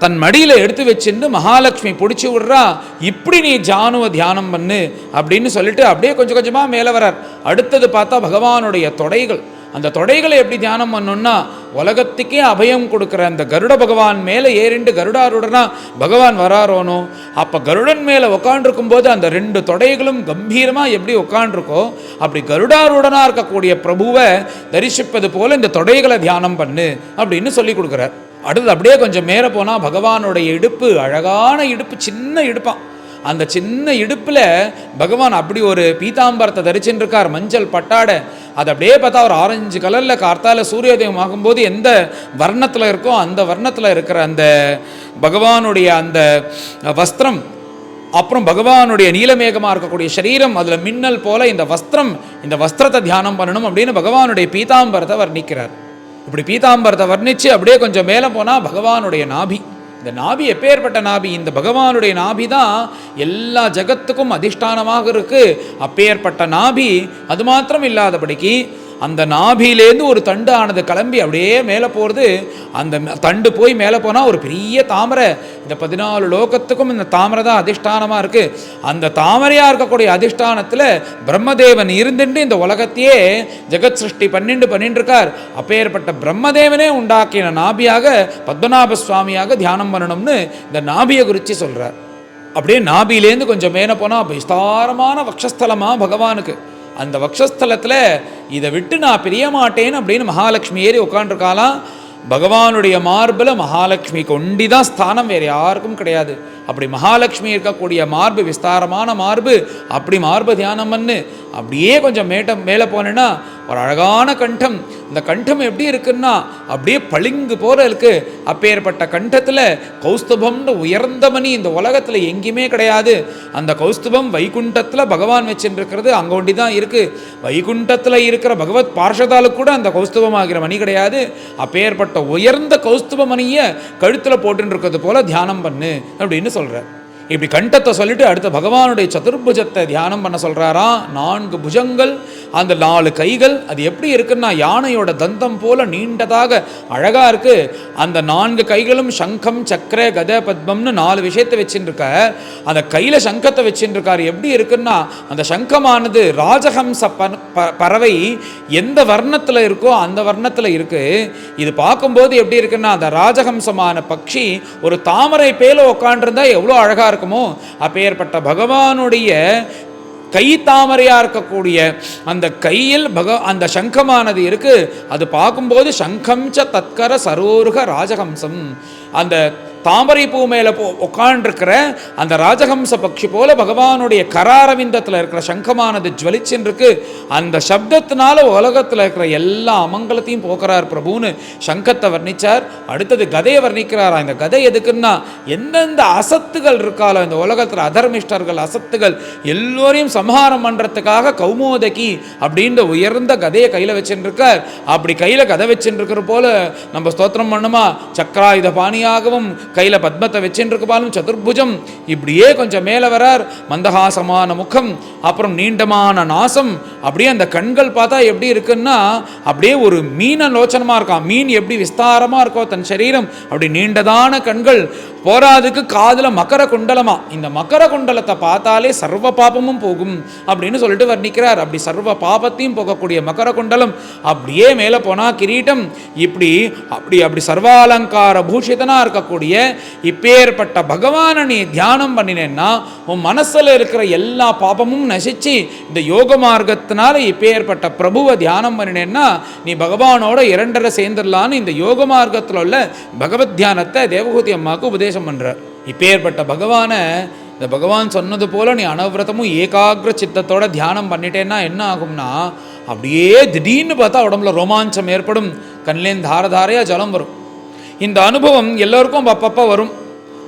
தன் மடியில் எடுத்து வச்சுட்டு மகாலட்சுமி பிடிச்சி விடுறா. இப்படி நீ ஜானுவை தியானம் பண்ணு அப்படின்னு சொல்லிட்டு அப்படியே கொஞ்சம் கொஞ்சமாக மேலே வரார். அடுத்தது பார்த்தா பகவானுடைய தொடைகள். அந்த தொடைகளை எப்படி தியானம் பண்ணணும்னா உலகத்துக்கே அபயம் கொடுக்குற அந்த கருட பகவான் மேலே ஏறிண்டு கருடாருடனா பகவான் வராரோனோ. அப்போ கருடன் மேலே உட்காண்டிருக்கும் போது அந்த 2 தொடைகளும் கம்பீரமாக எப்படி உட்காண்டிருக்கோ அப்படி கருடாருடனாக இருக்கக்கூடிய பிரபுவை தரிசிப்பது போல இந்த தொடைகளை தியானம் பண்ணு அப்படின்னு சொல்லி கொடுக்குறார். அடுத்து அப்படியே கொஞ்சம் மேலே போனால் பகவானுடைய இடுப்பு, அழகான இடுப்பு, சின்ன இடுப்பான். அந்த சின்ன இடுப்பில் பகவான் அப்படி ஒரு பீதாம்பரத்தை தரிச்சுட்டு இருக்கார், மஞ்சள் பட்டாடை. அது அப்படியே பார்த்தா ஒரு ஆரஞ்சு கலரில் கார்த்தால சூரியோதயம் ஆகும்போது எந்த வர்ணத்தில் இருக்கோ அந்த வர்ணத்தில் இருக்கிற அந்த பகவானுடைய அந்த வஸ்திரம், அப்புறம் பகவானுடைய நீலமேகமாக இருக்கக்கூடிய சரீரம், அதில் மின்னல் போல இந்த வஸ்திரம், இந்த வஸ்திரத்தை தியானம் பண்ணணும் அப்படின்னு பகவானுடைய பீதாம்பரத்தை வர்ணிக்கிறார். இப்படி பீதாம்பரத்தை வர்ணித்து அப்படியே கொஞ்சம் மேலே போனால் பகவானுடைய நாபி. இந்த நாபி எப்பேற்பட்ட நாபி? இந்த பகவானுடைய நாபி தான் எல்லா ஜகத்துக்கும் அதிஷ்டானமாக இருக்குது. அப்பேற்பட்ட நாபி. அது மாத்திரம் இல்லாதபடிக்கு அந்த நாபியிலேருந்து ஒரு தண்டு ஆனது கிளம்பி அப்படியே மேலே போகிறது. அந்த தண்டு போய் மேலே போனால் ஒரு பெரிய தாமரை. இந்த 14 லோகத்துக்கும் இந்த தாமரை தான் அதிஷ்டானமாக இருக்குது. அந்த தாமரையாக இருக்கக்கூடிய அதிஷ்டானத்தில் பிரம்மதேவன் இருந்துட்டு இந்த உலகத்தையே ஜெகத் சிருஷ்டி பண்ணிட்டு இருக்கார். அப்பேற்பட்ட பிரம்மதேவனே உண்டாக்கின நாபியாக பத்மநாப சுவாமியாக தியானம் பண்ணணும்னு இந்த நாபியை குறித்து சொல்கிறார். அப்படியே நாபியிலேருந்து கொஞ்சம் மேலே போனால் விஸ்தாரமான வக்ஷஸ்தலமாக பகவானுக்கு. அந்த வக்ஷஸ்தலத்தில் இதை விட்டு நான் பிரிய மாட்டேன் அப்படின்னு மகாலட்சுமி ஏறி உட்காண்டிருக்காலாம். பகவானுடைய மார்பில் மகாலட்சுமி கொண்டிதான் ஸ்தானம், வேறு யாருக்கும் கிடையாது. அப்படி மகாலட்சுமி இருக்கக்கூடிய மார்பு, விஸ்தாரமான மார்பு. அப்படி மார்பு தியானம் பண்ணு. அப்படியே கொஞ்சம் மேலே போனேன்னா ஒரு அழகான கண்டம். இந்த கண்டம் எப்படி இருக்குன்னா அப்படியே பளிங்கு போல இருக்கு. அப்பேற்பட்ட கண்டத்தில் கௌஸ்துபம்னு உயர்ந்த மணி இந்த உலகத்தில் எங்கேயுமே கிடையாது. அந்த கௌஸ்துபம் வைகுண்டத்தில் பகவான் வச்சுருக்கிறது அங்கே ஒண்டி தான் இருக்குது. வைகுண்டத்தில் இருக்கிற பகவத் பார்ஷதாலுக்கு கூட அந்த கௌஸ்துபம் ஆகிற மணி கிடையாது. அப்பேற்பட்ட உயர்ந்த கௌஸ்துப மணியை கழுத்தில் போட்டுன்னு இருக்கிறது போல தியானம் பண்ணு அப்படின்னு சொல்கிறார். இப்படி கண்டத்தை சொல்லிட்டு அடுத்த பகவானுடைய சதுர்புஜத்தை தியானம் பண்ண சொல்கிறாராம். 4 புஜங்கள், அந்த 4 கைகள். அது எப்படி இருக்குன்னா யானையோட தந்தம் போல நீண்டதாக அழகாக இருக்குது. அந்த 4 கைகளும் சங்கம், சக்கர, கத, பத்மம்னு 4 விஷயத்தை வச்சுருக்க. அந்த கையில் சங்கத்தை வச்சுருக்கார். எப்படி இருக்குன்னா அந்த சங்கமானது ராஜஹம்ச பறவை எந்த வர்ணத்தில் இருக்கோ அந்த வர்ணத்தில் இருக்குது. இது பார்க்கும்போது எப்படி இருக்குன்னா அந்த ராஜஹம்சமான பட்சி ஒரு தாமரை பேல உட்காண்டிருந்தா எவ்வளோ அழகாக இருக்குமோ அப்பேற்பட்ட பகவானுடைய கை தாமரையா இருக்கக்கூடிய அந்த கையில் அந்த சங்கமானது இருக்கு. அது பார்க்கும்போது சங்கம் ச தத்கர சரோருக ராஜஹம்சம். அந்த தாமரை பூ மேலே உட்காண்டிருக்கிற அந்த ராஜஹம்ச பக்ஷி போல பகவானுடைய கராரவிந்தத்தில் இருக்கிற சங்கமானது ஜுவலிச்சுன்னு இருக்கு. அந்த சப்தத்தினால உலகத்தில் இருக்கிற எல்லா அமங்கலத்தையும் போக்குறார் பிரபுன்னு சங்கத்தை வர்ணிச்சார். அடுத்தது கதையை வர்ணிக்கிறாரா. இந்த கதை எதுக்குன்னா எந்தெந்த அசத்துகள் இருக்காலோ இந்த உலகத்தில் அதர்மிஷ்டர்கள், அசத்துகள் எல்லோரையும் சம்ஹாரம் பண்ணுறதுக்காக கௌமோதகி அப்படின்ற உயர்ந்த கதையை கையில் வச்சுருக்கார். அப்படி கையில் கதை வச்சுருக்கிற போல நம்ம ஸ்தோத்திரம் பண்ணுமா. சக்கராயுத பாணியாகவும் கையில் பத்மத்தை வச்சுருக்குப்பாலும் சதுர்புஜம். இப்படியே கொஞ்சம் மேலே வரார். மந்தஹாசமான முகம், அப்புறம் நீண்டமான நாசம். அப்படியே அந்த கண்கள் பார்த்தா எப்படி இருக்குன்னா அப்படியே ஒரு மீன லோச்சனமாக இருக்கான். மீன் எப்படி விஸ்தாரமாக இருக்கோ தன் சரீரம் அப்படி நீண்டதான கண்கள். போராதுக்கு காதில் மகர குண்டலமா. இந்த மகர குண்டலத்தை பார்த்தாலே சர்வ பாபமும் போகும் அப்படின்னு சொல்லிட்டு வர்ணிக்கிறார். அப்படி சர்வ பாபத்தையும் போகக்கூடிய மகர குண்டலம். அப்படியே மேலே போனால் கிரீட்டம். இப்படி அப்படி அப்படி சர்வாலங்கார பூஷிதனா இருக்கக்கூடிய இப்பேற்பட்ட பகவானை நீ தியானம் பண்ணினேன்னா உன் மனசில் இருக்கிற எல்லா பாபமும் நசிச்சு இந்த யோக மார்க்கத்தினால இப்பேற்பட்ட பிரபுவை தியானம் பண்ணினேன்னா நீ பகவானோட 2.5 சேர்ந்துடலான்னு இந்த யோக மார்க்கத்தில் உள்ள பகவத் தியானத்தை தேவகூதி அம்மாவுக்கு உபதேசம் பண்ணுறார். இப்பேற்பட்ட பகவானை இந்த பகவான் சொன்னது போல நீ அனவிரதமும் ஏகாகிர சித்தத்தோட தியானம் பண்ணிட்டேன்னா என்ன ஆகும்னா அப்படியே திடீர்னு பார்த்தா உடம்புல ரோமாஞ்சம் ஏற்படும். கண்லேருந்து தாரதாரையாக ஜலம் வரும். இந்த அனுபவம் எல்லோருக்கும் அப்பப்போ வரும்.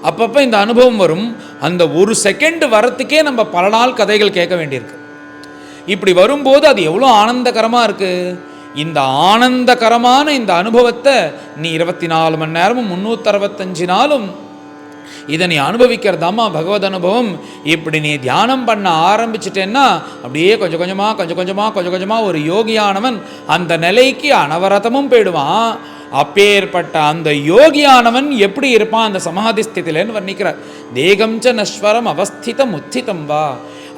அப்பப்போ இந்த அனுபவம் வரும். அந்த ஒரு செகண்ட் வரத்துக்கே நம்ம பல நாள் கதைகள் கேட்க வேண்டியிருக்கு. இப்படி வரும்போது அது எவ்வளோ ஆனந்தகரமாக இருக்குது. இந்த ஆனந்தகரமான இந்த அனுபவத்தை நீ 24 மணி நேரமும் 365 நாளும் இதை நீ அனுபவிக்கிறதாம்மா பகவத் அனுபவம். இப்படி நீ தியானம் பண்ண ஆரம்பிச்சிட்டேன்னா அப்படியே கொஞ்சம் கொஞ்சமாக ஒரு யோகியானவன் அந்த நிலைக்கு அனவரதமும் போயிடுவான். அப்பேற்பட்ட அந்த யோகியானவன் எப்படி இருப்பான் அந்த சமாதி ஸ்திதிலன்னு வர்ணிக்கிறார். தேகம் ச நஸ்வரம் அவஸ்திதம் உத்திதம் வா.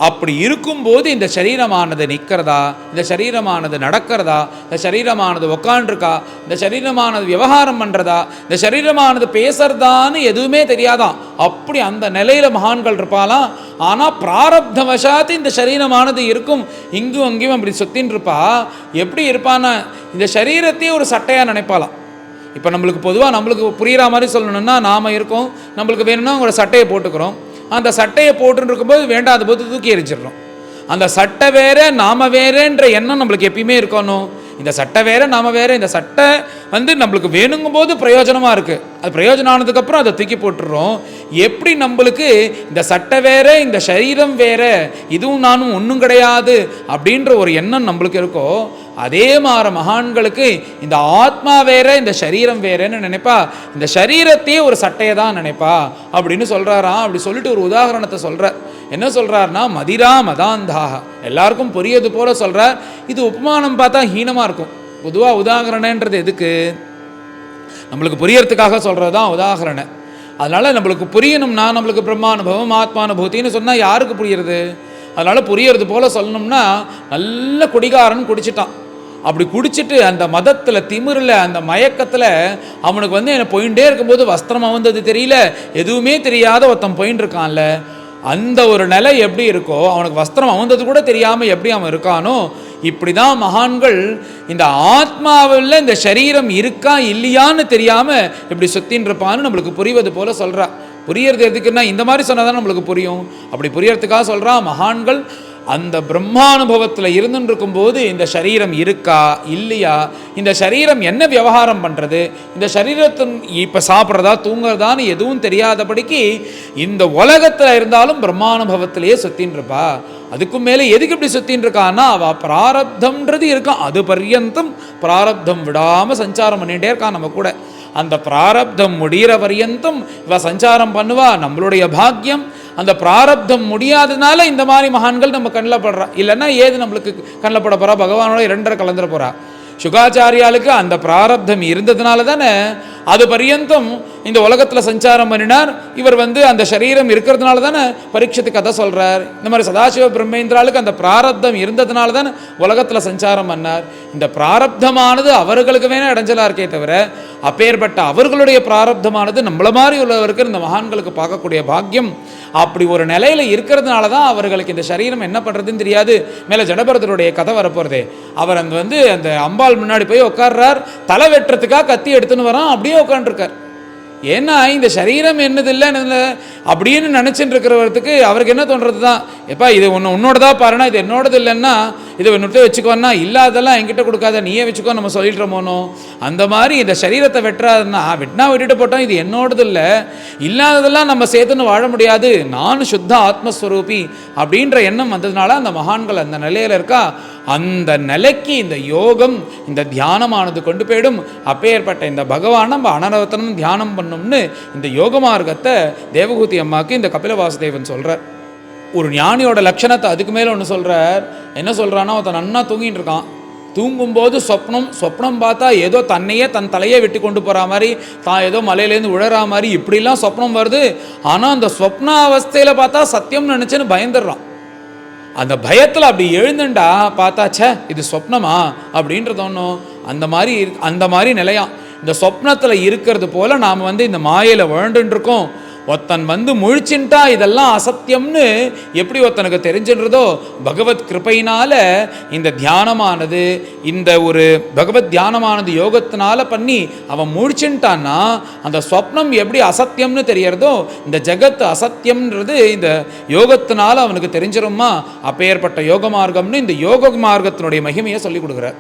அப்படி இருக்கும்போது இந்த சரீரமானது நிற்கிறதா, இந்த சரீரமானது நடக்கிறதா, இந்த சரீரமானது உக்காண்டிருக்கா, இந்த சரீரமானது விவகாரம் பண்ணுறதா, இந்த சரீரமானது பேசுறதான்னு எதுவுமே தெரியாதான். அப்படி அந்த நிலையில் மகான்கள் இருப்பாலாம். ஆனால் பிராரப்தவசாத்து இந்த சரீரமானது இருக்கும், இங்கும் அங்கேயும் அப்படி சுத்தின்னு இருப்பா. எப்படி இருப்பான்னா இந்த சரீரத்தையே ஒரு சட்டையாக நினைப்பாலாம். இப்போ நம்மளுக்கு பொதுவாக நம்மளுக்கு புரிகிற மாதிரி சொல்லணும்னா, நாம் இருக்கோம், நம்மளுக்கு வேணும்னா ஒரு சட்டையை போட்டுக்கிறோம். அந்த சட்டையை போட்டுன்னு இருக்கும்போது வேண்டாத போது தூக்கி எரிஞ்சிடறோம். அந்த சட்டை வேற நாம வேறன்ற எண்ணம் நம்மளுக்கு எப்பயுமே இருக்கணும். இந்த சட்டை வேற நாம வேற, இந்த சட்டை நம்மளுக்கு வேணுங்கும் போது பிரயோஜனமாக இருக்குது, அது பிரயோஜனம் ஆனதுக்கப்புறம் அதை தூக்கி போட்டுடுறோம். எப்படி நம்மளுக்கு இந்த சட்டை வேற இந்த சரீரம் வேற, இதுவும் நானும் ஒன்றும் கிடையாது அப்படின்ற ஒரு எண்ணம் நம்மளுக்கு இருக்கோ, அதே மாதிரி மகான்களுக்கு இந்த ஆத்மா வேற இந்த சரீரம் வேறன்னு நினைப்பா. இந்த சரீரத்தையே ஒரு சட்டையை தான் நினைப்பா அப்படின்னு சொல்கிறாராம். அப்படி சொல்லிட்டு ஒரு உதாரணத்தை சொல்கிறார். என்ன சொல்கிறாருன்னா, மதிரா மதாந்தாக, எல்லாருக்கும் புரியது போல சொல்கிறார். இது உபமானம் பார்த்தா ஹீனமாக இருக்கும். பொதுவாக உதாகரணன்றது எதுக்கு, நம்மளுக்கு புரியறதுக்காக சொல்கிறது தான் உதாகரணம். அதனால் நம்மளுக்கு புரியணும்னா நம்மளுக்கு பிரம்மானுபவம் ஆத்மானுபூத்தின்னு சொன்னால் யாருக்கு புரியுறது? அதனால் புரியறது போல் சொல்லணும்னா, நல்ல குடிகாரன் குடிச்சிட்டான். அப்படி குடிச்சிட்டு அந்த மதத்தில் திமிரில் அந்த மயக்கத்தில் அவனுக்கு என்ன போயிட்டே இருக்கும்போது வஸ்திரம் வந்தது தெரியல, எதுவுமே தெரியாத ஒருத்தன் போயின்னு இருக்கான்ல, அந்த ஒரு நிலை எப்படி இருக்கோ, அவனுக்கு வஸ்திரம் அவந்தது கூட தெரியாமல் எப்படி அவன் இருக்கானோ, இப்படி தான் மகான்கள் இந்த ஆத்மாவில் இந்த சரீரம் இருக்கா இல்லையான்னு தெரியாமல் இப்படி சுத்தின்னு இருப்பான்னு நம்மளுக்கு புரிவது போல சொல்கிறா. புரியறது எதுக்குன்னா, இந்த மாதிரி சொன்னால் தான் நம்மளுக்கு புரியும். அப்படி புரியறதுக்காக சொல்கிறா. மகான்கள் அந்த பிரம்மானுபவத்தில் இருந்துன்னு இருக்கும்போது இந்த சரீரம் இருக்கா இல்லையா, இந்த சரீரம் என்ன விவகாரம் பண்ணுறது, இந்த சரீரத்தின் இப்போ சாப்பிட்றதா தூங்குறதான்னு எதுவும் தெரியாதபடிக்கு இந்த உலகத்தில் இருந்தாலும் பிரம்மானுபவத்திலேயே சுத்தின்னு இருப்பா. அதுக்கும் மேலே எதுக்கு இப்படி சுத்தின்னு இருக்கான்னா, அவள் பிராரப்தம்ன்றது இருக்கான், அது பர்யந்தம் பிராரப்தம் விடாமல் சஞ்சாரம் பண்ணிகிட்டே இருக்கான் நம்ம கூட. அந்த பிராரப்தம் முடிகிற பர்யந்தம் இவ சஞ்சாரம் பண்ணுவா. நம்மளுடைய பாக்கியம் அந்த பிராரப்தம் முடியாததுனால இந்த மாதிரி மகான்கள் நம்ம கண்ணில் படுறா. இல்லைன்னா ஏது நம்மளுக்கு கண்ணில் பட போகிறா, பகவானோட 2 கலந்துட போகிறா. சுகாச்சாரியாளுக்கு அந்த பிராரப்தம் இருந்ததுனால தானே அது பர்யந்தம் இந்த உலகத்தில் சஞ்சாரம் பண்ணினார். இவர் அந்த சரீரம் இருக்கிறதுனால தானே பரீட்சத்துக்கு கதை சொல்கிறார். இந்த மாதிரி சதாசிவ பிரம்மேந்திராளுக்கு அந்த பிராரப்தம் இருந்ததுனால தானே உலகத்தில் சஞ்சாரம் பண்ணார். இந்த பிராரப்தமானது அவர்களுக்கு வேணால் இடைஞ்சலாக இருக்கே தவிர, அப்பேற்பட்ட அவர்களுடைய பிராரப்தமானது நம்மள மாதிரி உள்ளவருக்கு இந்த மகான்களுக்கு பார்க்கக்கூடிய பாக்கியம் அப்படி ஒரு நிலையில் இருக்கிறதுனால தான் அவர்களுக்கு இந்த சரீரம் என்ன பண்ணுறதுன்னு தெரியாது. மேலே ஜடபரதருடைய கதை வரப்போகிறதே, அவர் அந்த அம்பாள் முன்னாடி போய் உட்கார்றார், தலை வெட்டுறதுக்காக கத்தி எடுத்துன்னு வரான், அப்படியே உட்காந்துருக்கார். ஏன்னா இந்த சரீரம் என்னது இல்லை அப்படின்னு நினச்சிட்டு இருக்கிறவருக்கு அவருக்கு என்ன தோன்றது தான், எப்பா இது உன்னோடதான் பாருனா, இது என்னோடது இல்லைன்னா இதை என்னட்டு வச்சுக்கோன்னா, இல்லாதெல்லாம் என்கிட்ட கொடுக்காத நீயே வச்சுக்கோ நம்ம சொல்லிட்டுறோமோனோ. அந்த மாதிரி இந்த சரீரத்தை வெட்டுறாதுன்னா, வெட்டினா விட்டுட்டு போட்டோம், இது என்னோடது இல்லை, இல்லாததெல்லாம் நம்ம சேர்த்துன்னு வாழ முடியாது, நான் சுத்த ஆத்மஸ்வரூபி அப்படின்ற எண்ணம் வந்ததுனால அந்த மகான்கள் அந்த நிலையில் இருக்கா. அந்த நிலைக்கு இந்த யோகம் இந்த தியானமானது கொண்டு போயிடும். அப்பேற்பட்ட இந்த பகவான் நம்ம அனரவத்தனம் தியானம் பண்ணணும்னு இந்த யோக மார்க்கத்தை தேவகூதி அம்மாவுக்கு இந்த கபில வாசுதேவன் சொல்கிறார். ஒரு ஞானியோட லட்சணத்தை அதுக்கு மேலே ஒன்று சொல்கிறார். என்ன சொல்கிறான்னா, ஒருத்தன் நன்னா தூங்கிட்டு இருக்கான், தூங்கும்போது சொப்னம் பார்த்தா ஏதோ தன்னையே தன் தலையே வெட்டி கொண்டு போகிற மாதிரி, தான் ஏதோ மலையிலேருந்து விழற மாதிரி இப்படிலாம் சொப்னம் வருது. ஆனால் அந்த சொப்ன அவஸ்தையில் பார்த்தா சத்தியம்னு நினச்சேன்னு பயந்துடுறான். அந்த பயத்தில் அப்படி எழுந்துண்டா பார்த்தாச்சே இது சொப்னமா அப்படின்றது ஒன்றும் அந்த மாதிரி நிலையாம். இந்த சொப்னத்தில் இருக்கிறது போல் நாம் இந்த மாயையில் வாழ்ந்துட்டுருக்கோம். ஒருத்தன் முழிச்சுட்டா இதெல்லாம் அசத்தியம்னு எப்படி ஒருத்தனுக்கு தெரிஞ்சுன்றதோ, பகவத் கிருபையினால் இந்த தியானமானது இந்த ஒரு பகவத் தியானமானது யோகத்தினால பண்ணி அவன் முழிச்சுட்டான்னா அந்த சொப்னம் எப்படி அசத்தியம்னு தெரியறதோ, இந்த ஜெகத் அசத்தியம்ன்றது இந்த யோகத்தினால அவனுக்கு தெரிஞ்சிருமா. அப்பேற்பட்ட யோக மார்க்கம்னு இந்த யோக மார்க்கத்தினுடைய மகிமையை சொல்லி கொடுக்குறார்.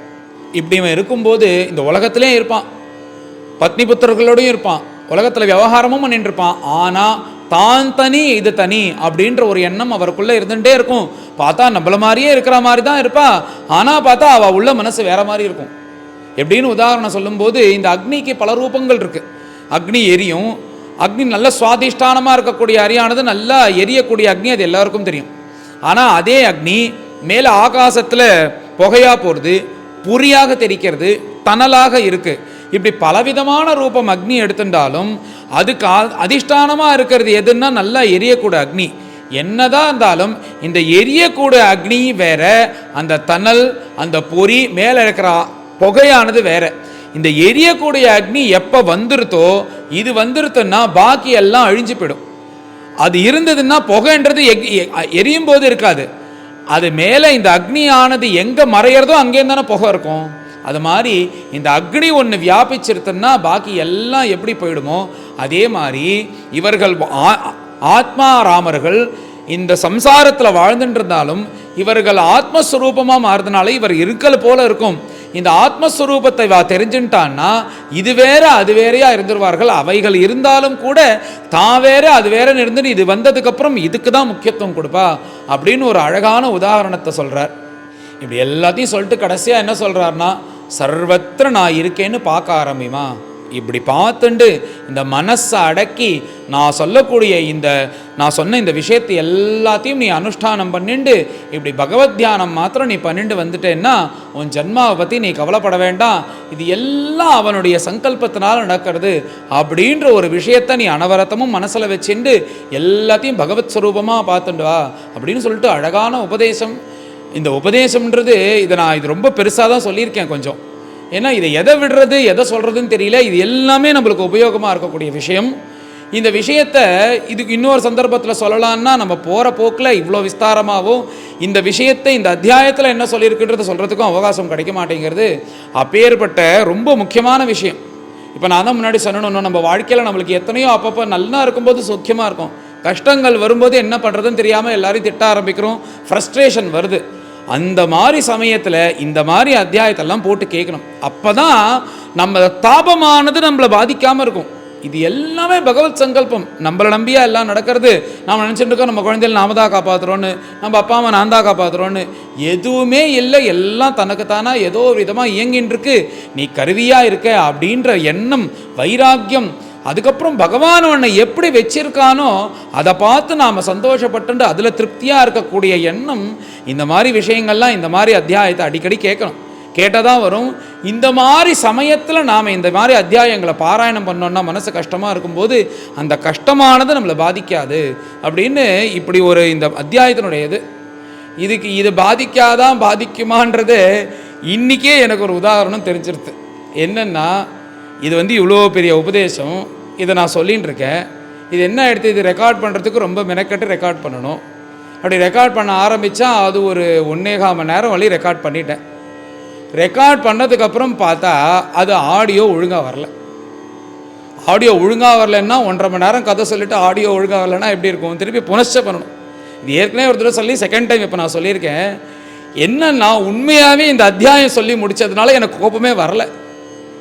இப்படி இவன் இருக்கும்போது இந்த உலகத்திலே இருப்பான், பத்னி புத்திரர்களோடையும் இருப்பான், உலகத்தில் விவகாரமும் பண்ணிட்டு இருப்பான். ஆனால் தான் தனி இது தனி அப்படின்ற ஒரு எண்ணம் அவருக்குள்ளே இருந்துகிட்டே இருக்கும். பார்த்தா நம்மள மாதிரியே இருக்கிற மாதிரி தான் இருப்பா, ஆனால் பார்த்தா அவள் உள்ள மனசு வேற மாதிரி இருக்கும். எப்படின்னு உதாரணம் சொல்லும்போது, இந்த அக்னிக்கு பல ரூபங்கள் இருக்குது. அக்னி எரியும். அக்னி நல்ல சுவாதிஷ்டானமாக இருக்கக்கூடிய அரியானது நல்லா எரியக்கூடிய அக்னி, அது எல்லாருக்கும் தெரியும். ஆனால் அதே அக்னி மேலே ஆகாசத்தில் புகையாக போகிறது, புரியாக தெரிக்கிறது, தணலாக இருக்குது. இப்படி பலவிதமான ரூபம் அக்னி எடுத்துட்டாலும் அதுக்கு அதிஷ்டானமாக இருக்கிறது எதுன்னா நல்லா எரியக்கூடிய அக்னி. என்னதான் இருந்தாலும் இந்த எரியக்கூடிய அக்னி வேற, அந்த தணல் அந்த பொறி மேலே இருக்கிற புகையானது வேற. இந்த எரியக்கூடிய அக்னி எப்போ வந்துருத்தோ, இது வந்துருத்துன்னா பாக்கி எல்லாம் அழிஞ்சு போயிடும். அது இருந்ததுன்னா புகைன்றது எரியும் போது இருக்காது. அது மேலே இந்த அக்னியானது எங்கே மறையிறதோ அங்கேயும் தானே புகை இருக்கும். அது மாதிரி இந்த அக்னி ஒன்று வியாபிச்சிருத்துன்னா பாக்கி எல்லாம் எப்படி போயிடுமோ அதே மாதிரி இவர்கள் ஆத்மாராமர்கள் இந்த சம்சாரத்தில் வாழ்ந்துட்டு இருந்தாலும் இவர்கள் ஆத்மஸ்வரூபமாக மாறுறதுனால இவர் இருக்கல் போல இருக்கும். இந்த ஆத்மஸ்வரூபத்தை தெரிஞ்சுட்டான்னா இது வேற அது வேறையா இருந்துருவார்கள். அவைகள் இருந்தாலும் கூட தான் வேற அது வேறன்னு இருந்துட்டு இது வந்ததுக்கப்புறம் இதுக்கு தான் முக்கியத்துவம் கொடுப்பா அப்படின்னு ஒரு அழகான உதாரணத்தை சொல்கிறார். இப்படி எல்லாத்தையும் சொல்லிட்டு கடைசியாக என்ன சொல்கிறாருன்னா, சர்வத்திர நான் இருக்கேன்னு பார்க்க ஆரம்பிமா. இப்படி பார்த்துண்டு இந்த மனசை அடக்கி நான் சொல்லக்கூடிய நான் சொன்ன இந்த விஷயத்தை எல்லாத்தையும் நீ அனுஷ்டானம் பண்ணிண்டு இப்படி பகவத் தியானம் மாத்திரம் நீ பண்ணிட்டு வந்துட்டேன்னா உன் ஜன்மாவை பற்றி நீ கவலைப்பட வேண்டாம், இது எல்லாம் அவனுடைய சங்கல்பத்தினால் நடக்கிறது அப்படின்ற ஒரு விஷயத்தை நீ அனவரத்தமும் மனசில் வச்சுண்டு எல்லாத்தையும் பகவத் ஸ்வரூபமாக பார்த்துண்டு வா அப்படின்னு சொல்லிட்டு அழகான உபதேசம். இந்த உபதேசம்ன்றது இது ரொம்ப பெருசாக தான் சொல்லியிருக்கேன் கொஞ்சம். ஏன்னா இதை எதை விடுறது எதை சொல்கிறதுன்னு தெரியல. இது எல்லாமே நம்மளுக்கு உபயோகமாக இருக்கக்கூடிய விஷயம். இந்த விஷயத்தை இதுக்கு இன்னொரு சந்தர்ப்பத்தில் சொல்லலான்னா நம்ம போகிற போக்கில் இவ்வளோ விஸ்தாரமாகவும் இந்த விஷயத்தை இந்த அத்தியாயத்தில் என்ன சொல்லியிருக்குன்றது சொல்கிறதுக்கும் அவகாசம் கிடைக்க மாட்டேங்கிறது. அப்பேற்பட்ட ரொம்ப முக்கியமான விஷயம். இப்போ நான் தான் முன்னாடி சொல்லணும், நம்ம வாழ்க்கையில் நம்மளுக்கு எத்தனையோ அப்பப்போ நல்லா இருக்கும்போது சுக்கியமாக இருக்கும், கஷ்டங்கள் வரும்போது என்ன பண்ணுறதுன்னு தெரியாமல் எல்லாரையும் திட்ட ஆரம்பிக்கிறோம், ஃப்ரஸ்ட்ரேஷன் வருது. அந்த மாதிரி சமயத்தில் இந்த மாதிரி அத்தியாயத்தெல்லாம் போட்டு கேட்கணும். அப்போ தான் நம்ம தாபமானது நம்மளை பாதிக்காமல் இருக்கும். இது எல்லாமே பகவத் சங்கல்பம். நம்மளை நம்பியா எல்லாம் நடக்கிறது. நாம் நினச்சிட்டு இருக்கோம் நம்ம குழந்தைகள் நாம தான் காப்பாற்றுறோன்னு, நம்ம அப்பா அம்மா நான் தான் காப்பாற்றுறோன்னு. எதுவுமே இல்லை, எல்லாம் தனக்குத்தானா ஏதோ ஒரு விதமாக இயங்கின்னு இருக்கு. நீ கருவியாக இருக்க அப்படின்ற எண்ணம், வைராக்கியம், அதுக்கப்புறம் பகவான் உன்னை எப்படி வச்சிருக்கானோ அதை பார்த்து நாம் சந்தோஷப்பட்டு அதில் திருப்தியாக இருக்கக்கூடிய எண்ணம். இந்த மாதிரி விஷயங்கள்லாம் இந்த மாதிரி அத்தியாயத்தை அடிக்கடி கேட்கணும். கேட்டதான் வரும். இந்த மாதிரி சமயத்தில் நாம் இந்த மாதிரி அத்தியாயங்களை பாராயணம் பண்ணோன்னா மனசு கஷ்டமாக இருக்கும்போது அந்த கஷ்டமானது நம்மளை பாதிக்காது அப்படின்னு இப்படி ஒரு இந்த அத்தியாயத்தினுடையது. இது பாதிக்காதான் பாதிக்குமான்றது இன்றைக்கே எனக்கு ஒரு உதாரணம் தெரிஞ்சிருது. என்னென்னா, இது இவ்வளோ பெரிய உபதேசம், இதை நான் சொல்லின்னு இருக்கேன். இது என்ன எடுத்து இது ரெக்கார்ட் பண்ணுறதுக்கு ரொம்ப மெனக்கட்டு ரெக்கார்ட் பண்ணணும். அப்படி ரெக்கார்ட் பண்ண ஆரம்பித்தா அது ஒரு 1.25 மணி நேரம் வழி ரெக்கார்ட் பண்ணிட்டேன். ரெக்கார்ட் பண்ணதுக்கப்புறம் பார்த்தா அது ஆடியோ ஒழுங்காக வரல. ஆடியோ ஒழுங்காக வரலன்னா 1.5 மணி நேரம் கதை சொல்லிவிட்டு ஆடியோ ஒழுங்காக வரலன்னா எப்படி இருக்கும்? திருப்பி புனச்ச பண்ணணும். இது ஏற்கனவே ஒரு தடவை சொல்லி செகண்ட் டைம் இப்போ நான் சொல்லியிருக்கேன். என்னன்னா, உண்மையாகவே இந்த அத்தியாயம் சொல்லி முடித்ததுனால எனக்கு கோபமே வரலை.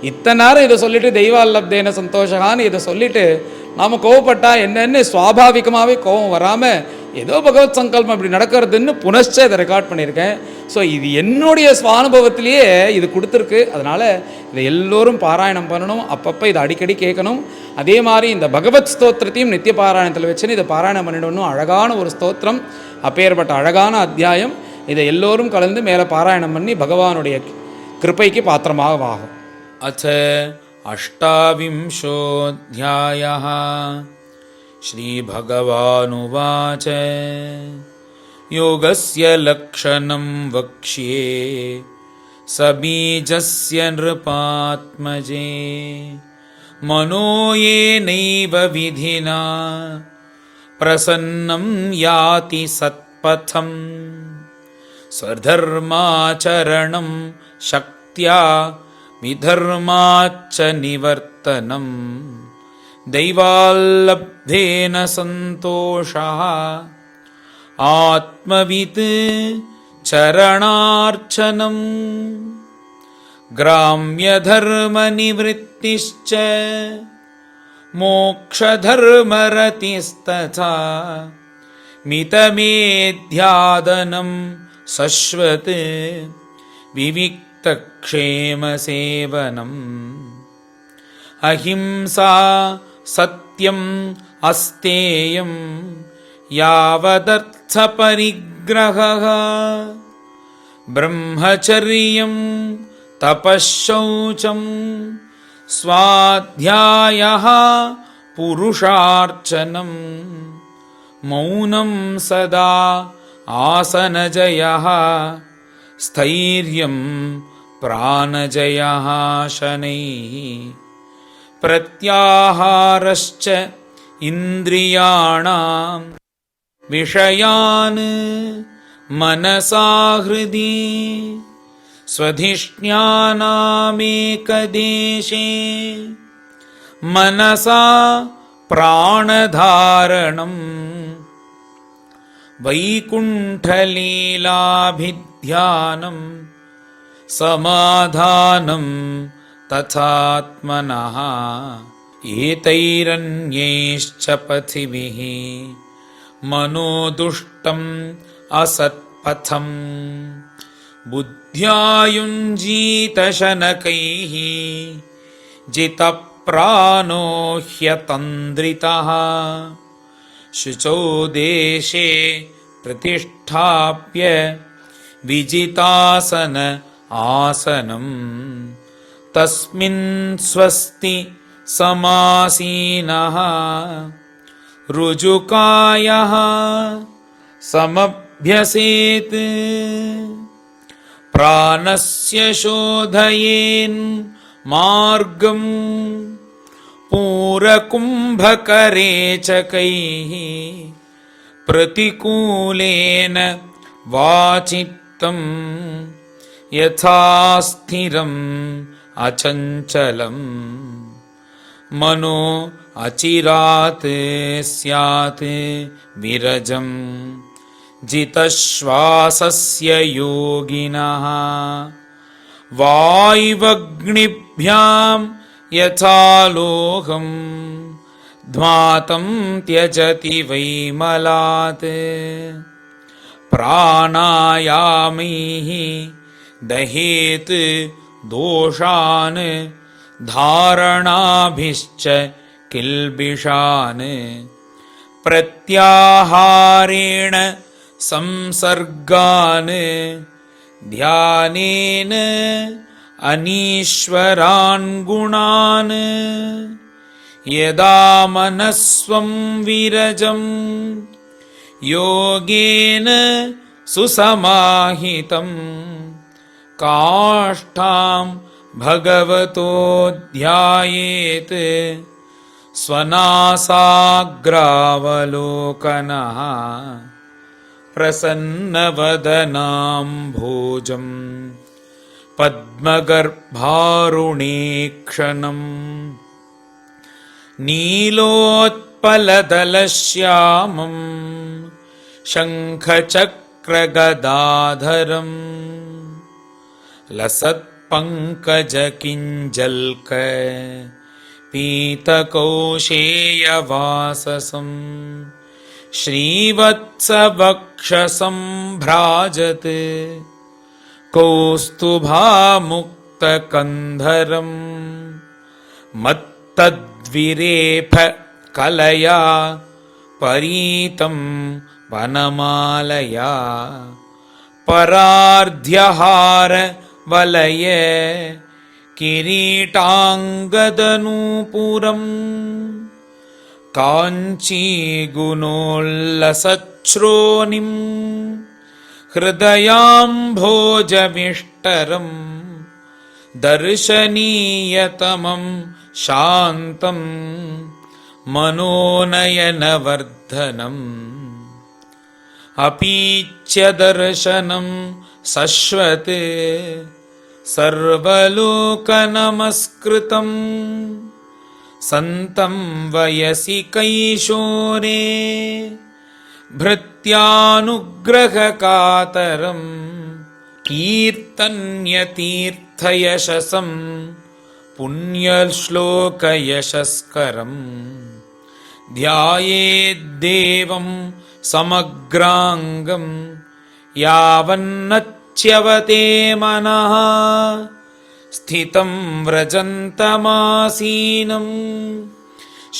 இத்தனை நேரம் இதை சொல்லிவிட்டு தெய்வால்லப்தேன சந்தோஷகான்னு இதை சொல்லிவிட்டு நாம் கோவப்பட்டா என்னென்னு சுவாபாவிகமாகவே கோபம் வராமல் ஏதோ பகவத் சங்கல்பம் இப்படி நடக்கிறதுன்னு புனச்ச இதை ரெக்கார்ட் பண்ணியிருக்கேன். ஸோ இது என்னுடைய சுவானுபவத்திலேயே இது கொடுத்துருக்கு. அதனால் இதை எல்லோரும் பாராயணம் பண்ணணும், அப்பப்போ இதை அடிக்கடி கேட்கணும். அதே மாதிரி இந்த பகவத் ஸ்தோத்திரத்தையும் நித்திய பாராயணத்தில் வச்சுன்னு இதை பாராயணம் பண்ணிடணும். அழகான ஒரு ஸ்தோத்திரம், அப்பேற்பட்ட அழகான அத்தியாயம். இதை எல்லோரும் கலந்து மேலே பாராயணம் பண்ணி பகவானுடைய கிருபைக்கு பாத்திரமாக ஆகும். அச்ச அஷ்டாவிம்சோऽध्यायः. श्रीभगवानुवाच योगस्य लक्षणं वक्ष्ये सबीजस्य नृपात्मजे मनो येनैव विधिना प्रसन्नं याति सत्पथं स्वधर्माचरणं शक्त्या विधर्माच्च निवर्तनं दैवाल्लब्धेन सन्तोषः आत्मवित् चरणार्चनं ग्राम्यधर्मनिवृत्तिश्च मोक्षधर्मरतिस्तथा मितमेध्यादनं शश्वत् विविक्त नित्यक्षेमसेवनम् अहिंसा सत्यम् अस्तेयं यावदर्थपरिग्रहः ब्रह्मचर्यं तपश्शौचं स्वाध्यायः पुरुषार्चनं मौनं सदा आसनजयः स्थैर्यं प्राणजयः शनैः प्रत्याहारश्च इन्द्रियाणां विषयान् मनसा हृदि स्वधिष्ण्यानामेकदेशे मनसा प्राणधारणम् वैकुण्ठलीलाभिध्यानं समाधानं तथात्मनः एतैरन्यैश्च पथिभिः मनोदुष्टम् असत्पथम् बुद्ध्या युञ्जीतशनकैः जितप्राणो ह्यतन्द्रितः शुचौ देशे प्रतिष्ठाप्य विजितासन आसनम् तस्मिन् स्वस्ति समासीनः ऋजुकायः समभ्यसेत् प्राणस्य शोधयेन् मार्गं पूरकुम्भकरेचकैः प्रतिकूलेन वाचित्तं यथा स्थिरम् अचञ्चलम् मनो अचिरात् स्यात् विरजम् जितश्वासस्य योगिनः वायुवग्निभ्यां यथा लोहम् ध्मातं त्यजति वैमलात् प्राणायामैः दहेत् दोषान् धारणाभिश्च किल्बिषान् प्रत्याहारेण संसर्गान् ध्यानेन अनीश्वरान् गुणान् यदा मनस्वं विरजम् योगेन सुसमाहितं काष्ठां भगवतो ध्यायेत् स्वनासाग्रावलोकनः प्रसन्नवदनाम्भोजम् पद्मगर्भारुणेक्षणम् नीलोत्पलदलश्यामम् शङ्खचक्रगदाधरम् लसत्पङ्कजकिञ्जल्क पीतकौशेयवाससं श्रीवत्सवक्षसंभ्राजत् कौस्तुभामुक्तकन्धरम् मत्तद्विरेफ कलया परीतं वनमालया परार्ध्यहार वलय किरीटाङ्गदनूपुरम् काञ्चीगुणोल्लसच्छ्रोणिम् हृदयाम्भोजमिष्टरम् दर्शनीयतमं शान्तं मनोनयनवर्धनम् अपीच्य दर्शनं शश्वत् सर्वलोकनमस्कृतं सन्तं वयसि कैशोरे भृत्यानुग्रहकातरं कीर्तन्यतीर्थयशसं पुण्यश्लोकयशस्करम् ध्यायेद्देवं समग्राङ्गं यावन्नत्ति च्यवते मनः स्थितं व्रजन्तमासीनं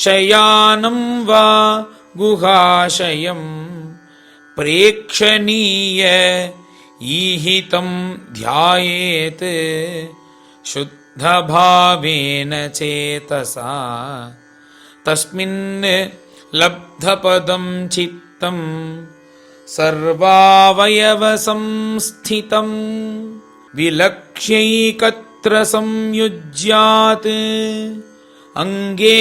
शयानं वा गुहाशयं प्रेक्षणीय ईहितं ध्यायेत् शुद्धभावेन चेतसा तस्मिन् लब्धपदं चित्तं सर्वावयवसंस्थितं विलक्ष्यैकत्र संयुज्यात् அங்கே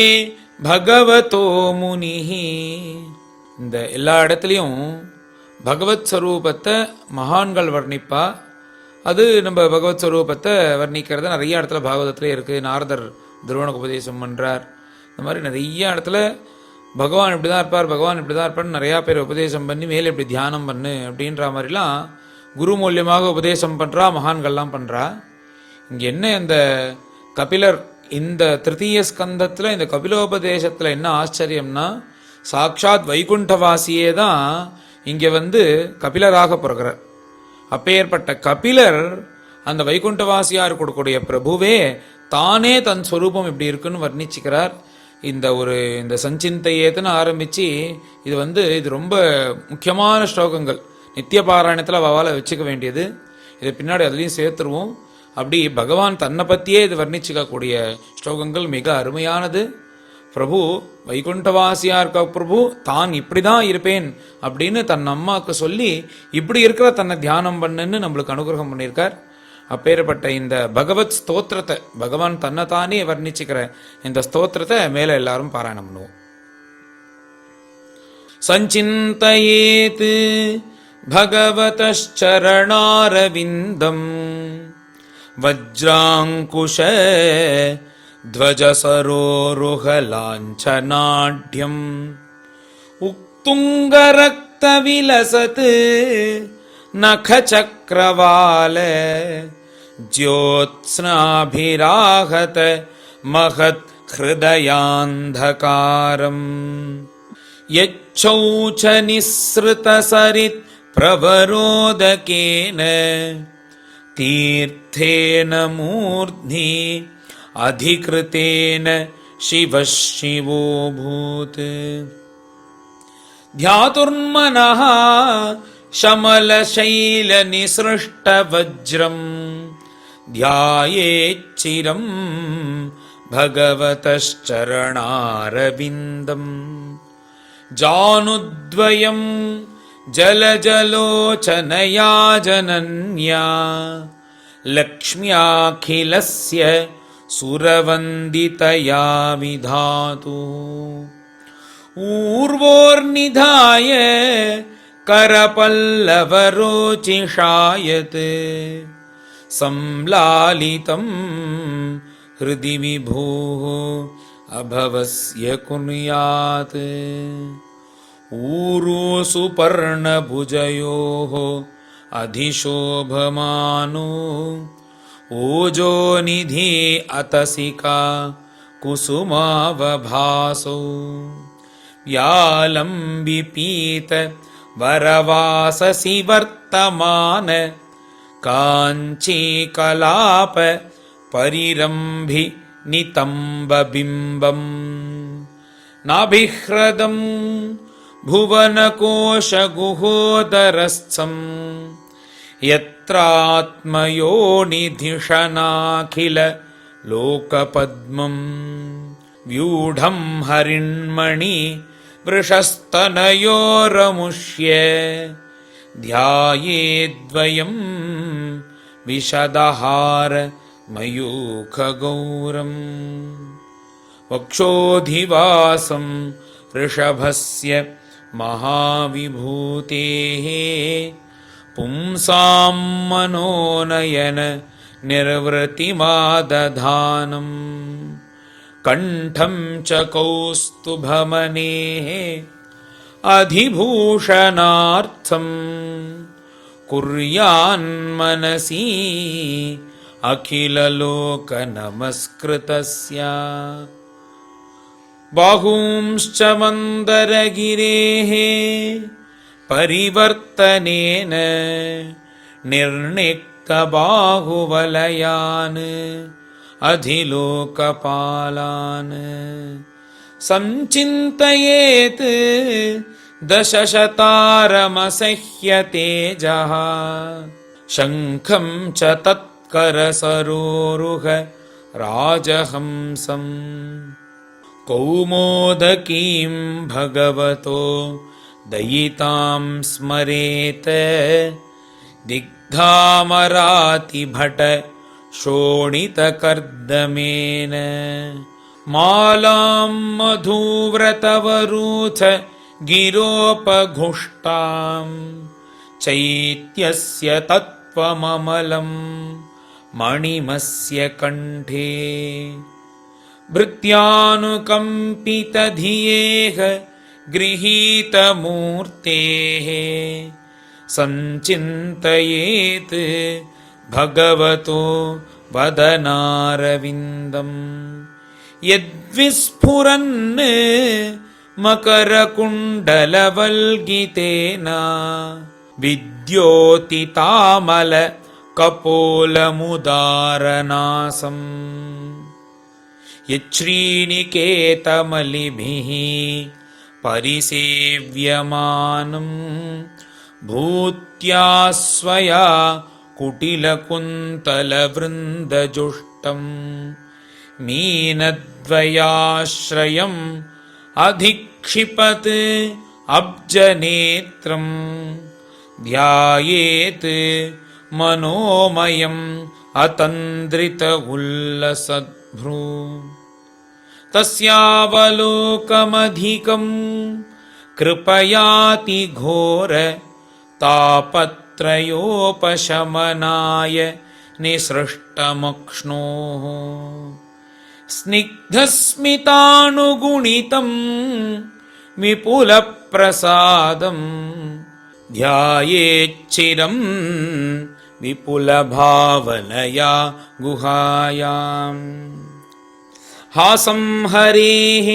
பகவதோ முனிஹி. இந்த எல்லா இடத்துலையும் பகவத் ஸ்வரூபத்தை மகான்கள் வர்ணிப்பா. அது நம்ம பகவத் ஸ்வரூபத்தை வர்ணிக்கிறது நிறைய இடத்துல பாகவதத்துல இருக்குது. நாரதர் துருவனுக்கு உபதேசம் பண்ணுறார். இந்த மாதிரி நிறைய இடத்துல பகவான் இப்படி தான் இருப்பார், பகவான் இப்படி தான் இருப்பார்னு நிறையா பேர் உபதேசம் பண்ணி மேலே இப்படி தியானம் பண்ணு அப்படின்ற மாதிரிலாம் குரு மூலியமாக உபதேசம் பண்ணுறா, மகான்கள்லாம் பண்ணுறா. இங்கே என்ன இந்த கபிலர் இந்த திருத்தீய ஸ்கந்தத்தில் இந்த கபிலோபதேசத்தில் என்ன ஆச்சரியம்னா, சாக்ஷாத் வைகுண்டவாசியே தான் இங்கே கபிலராக பிறகுறார். அப்பேற்பட்ட கபிலர் அந்த வைகுண்டவாசியாக இருக்கக்கூடிய பிரபுவே தானே தன் ஸ்வரூபம் இப்படி இருக்குன்னு வர்ணிச்சுக்கிறார். இந்த சஞ்சிந்தையேத்துன்னு ஆரம்பித்து இது இது ரொம்ப முக்கியமான ஸ்லோகங்கள். நித்திய பாராயணத்தில் அவளால் வச்சுக்க வேண்டியது. இதை பின்னாடி அதுலேயும் சேர்த்துருவோம். அப்படி பகவான் தன்னை பற்றியே இது வர்ணிச்சுக்கக்கூடிய ஸ்லோகங்கள் மிக அருமையானது. பிரபு வைகுண்டவாசியா இருக்க பிரபு தான் இப்படி தான் இருப்பேன் அப்படின்னு தன் அம்மாவுக்கு சொல்லி இப்படி இருக்கிற தன்னை தியானம் பண்ணுன்னு நம்மளுக்கு அனுகிரகம் பண்ணியிருக்கார். அப்பேற்பட்ட இந்த பகவத் ஸ்தோத்திரத்தை, பகவான் தன்னை தானே வர்ணிச்சுக்கிற இந்த ஸ்தோத்திரத்தை மேல எல்லாரும் பாராயணம் பண்ணுவோம். சஞ்சிந்தயேத் பகவதச்சரணாரவிந்தம் வஜ்ராங்குஷ ध्वजसरोरुहलाञ्छनाढ्यम् उक्तुङ्गरक्तविलसत् नखचक्रवाल ज्योत्स्नाभिराहत महत् हृदयान्धकारम् यच्छौचनिःसृतसरित् प्रवरोदकेन तीर्थेन मूर्ध्नि अधिकृतेन शिवः शिवोऽभूत् ध्यातुर्मनः शमलशैलनिसृष्टवज्रम् ध्यायेच्चिरं भगवतश्चरणारविन्दम् जानुद्वयं जलजलोचनया जनन्या लक्ष्म्याखिलस्य सुरवन्दितया विधातु ऊर्वोर्निधाय करपल्लवरोचिषायत् संलालितं हृदि विभुः अभवस्य कुर्यात् ऊरू सुपर्णभुजयोः अधिशोभमानो ओजो निधि अतसिका कुसुमावभासो व्यालम्बिपीत वरवाससि वर्तमान काञ्चीकलाप परिरम्भि नितम्बबिम्बम् नाभिह्रदं भुवनकोशगुहोदरस्थम् यत्रात्मयोनिधिषणाखिल लोकपद्मम् व्यूढं हरिण्मणि वृषस्तनयोरमुष्य ध्यायेद्वयं विशदहार मयूखगौरम् वक्षोधिवासं ऋषभस्य महाविभूतेः पुंसां मनोनयन निर्वृतिमादधानम् कण्ठं च कौस्तुभमनेः अधिभूषणार्थं कुर्यान्मनसि अखिललोकनमस्कृतस्य बाहूंश्च मन्दरगिरेः परिवर्तनेन निर्णिक्तबाहुवलयान् अधिलोकपालान् संचिन्तयेत् दशशतारमसह्यतेजः शङ्खं च तत्करसरोरुह राजहंसम् कौमोदकीं भगवतो दयितां स्मरेत दिग्धामरातिभट शोणितकर्दमेन मालां मधुव्रतवरूथ गिरोपघुष्टां चैत्यस्य तत्त्वममलं मणिमस्य कण्ठे भृत्यानुकम्पितधियेह गृहीतमूर्तेः संचिन्तयेत् भगवतो वदनारविन्दम् यद्विस्फुरन् मकरकुण्डलवल्गितेन विद्योतितामल कपोलमुदारनासम् यच्छ्रीनिकेतमलिभिः परिसेव्यमानं भूत्या स्वया कुटिलकुन्तलवृन्दजुष्टम् मीनद्वयाश्रयम् अधिक्षिपत् अब्जनेत्रम् ध्यायेत् मनोमयम् अतन्द्रित उल्लसद्भ्रू तस्यावलोकमधिकम् कृपयाति घोर तापत्रयोपशमनाय निसृष्टमक्ष्णोः स्निग्धस्मितानुगुणितं विपुलप्रसादं ध्यायेच्चिरं विपुलभावनया गुहायाम् हासं हरेः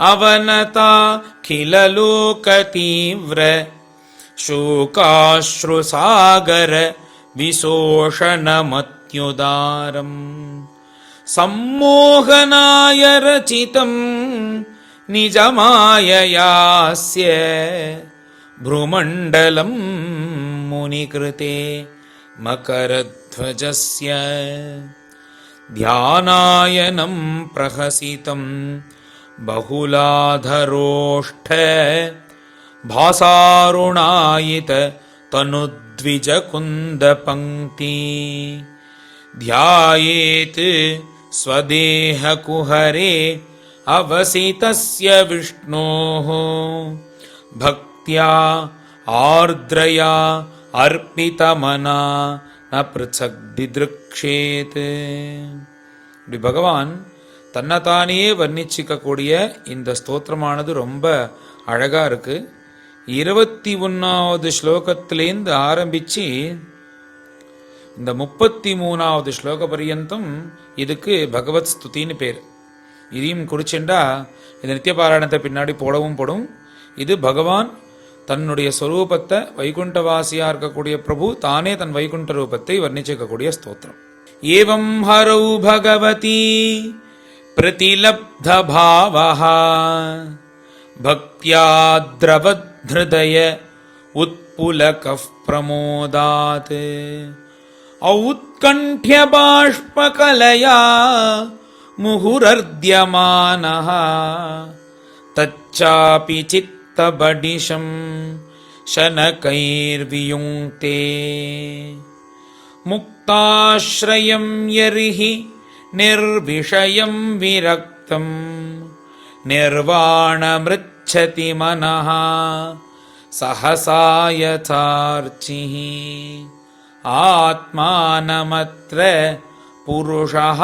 अवनताखिललोकतीव्र शोकाश्रुसागर विशोषणमत्युदारम् सम्मोहनाय रचितं निजमाययास्य भ्रुमण्डलं मुनिकृते मकरध्वजस्य ध्यानायनं प्रहसितं बहुलाधरोष्ठ भासारुणायित तनुद्विजकुन्दपङ्क्ति ध्यायेत् स्वदेहकुहरे अवसितस्य विष्णोः भक्त्या आर्द्रया अर्पितमना न पृथक् दिदृक्षेத். இப்படி பகவான் தன்னைத்தானே வர்ணிச்சிக்கக்கூடிய இந்த ஸ்தோத்திரமானது ரொம்ப அழகா இருக்கு. 21வது ஸ்லோகத்திலேருந்து ஆரம்பிச்சு இந்த 33வது ஸ்லோக பரியந்தம் இதுக்கு பகவத் ஸ்துதின்னு பேர். இதையும் குறிச்சுண்டா இந்த நித்திய பாராயணத்தை பின்னாடி போடவும் படும். இது பகவான் தன்னுடைய ஸ்வரூபத்தை வைகுண்டவாசியா இருக்கக்கூடிய பிரபு தானே தன் வைகுண்ட ரூபத்தை வர்ணிச்சிக்கக்கூடிய ஸ்தோத்திரம். ஏவம் ஹரௌ பகவதி பிரதிலப்த பாவஹ பக்த்யா த்ரவத்ஹ்ருதய உத்புலகஃ பிரமோதாத் ஔத்கண்ഠ்ய பாஷ்பகலயா முஹுரர்த்யமானஹ தச்சாபி சித்தபடிஷம் शनकैर्वियुङ्क्ते मुक्ताश्रयं यर्हि निर्विषयं विरक्तं निर्वाणमृच्छति मनः सहसा यथार्चिः आत्मानमत्र पुरुषः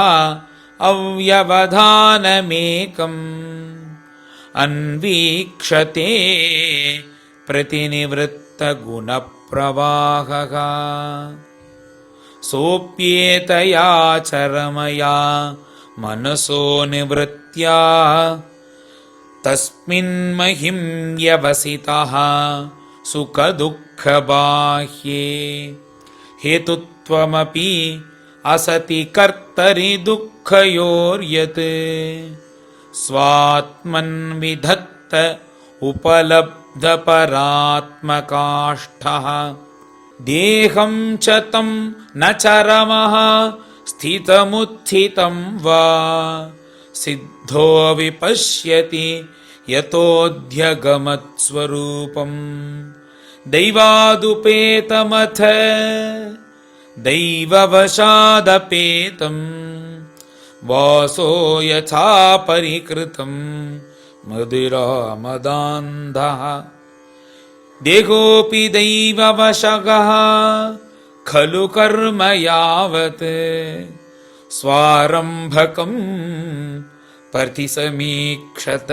अव्यवधानमेकम् अन्वीक्षते प्रतिनिवृत्तगुणप्रवाहः सोऽप्येतया चरमया मनसो निवृत्त्या तस्मिन्महिं व्यवसितः सुखदुःखबाह्ये हेतुत्वमपि असति कर्तरि दुःखयोर्यत् स्वात्मन् विधत्त उपलब्धपरात्मकाष्ठः देहं च तं न चरमः स्थितमुत्थितं वा सिद्धो विपश्यति यतोऽध्यगमत्स्वरूपम् दैवादुपेतमथ दैववशादपेतम् वासो यथा परिकृतं मदिरामदान्धः देहोऽपि दैववशगः खलु कर्म यावत् स्वारम्भकं प्रतिसमीक्षत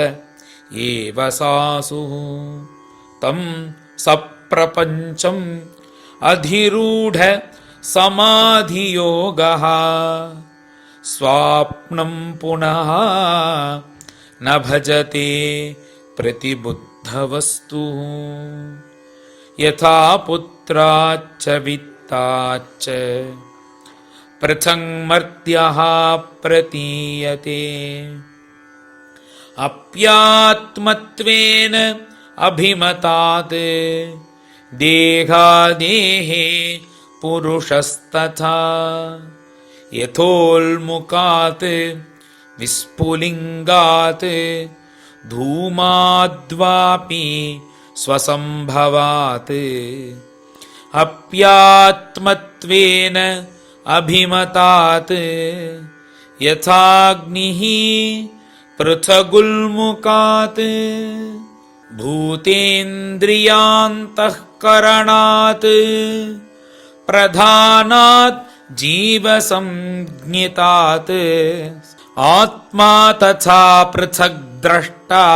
एव सासुः तं सप्रपञ्चम् अधिरूढ समाधियोगः स्वाप्नं पुनः न भजते प्रतिबुद्धवस्तु यथा पुत्राच्च वित्ताच्च पृथङ्मर्त्यः प्रतीयते अप्यात्मत्वेन अभिमतात् देहादेहे पुरुषस्तथा यथोल्मुकात् विस्फुलिङ्गात् धूमाद्वापि स्वसम्भवात् अप्यात्मत्वेन अभिमतात् यथाग्निः पृथगुल्मुकात् भूतेन्द्रियान्तःकरणात् प्रधानात् जीवसंज्ञितात् आत्मा तथा पृथग् द्रष्टा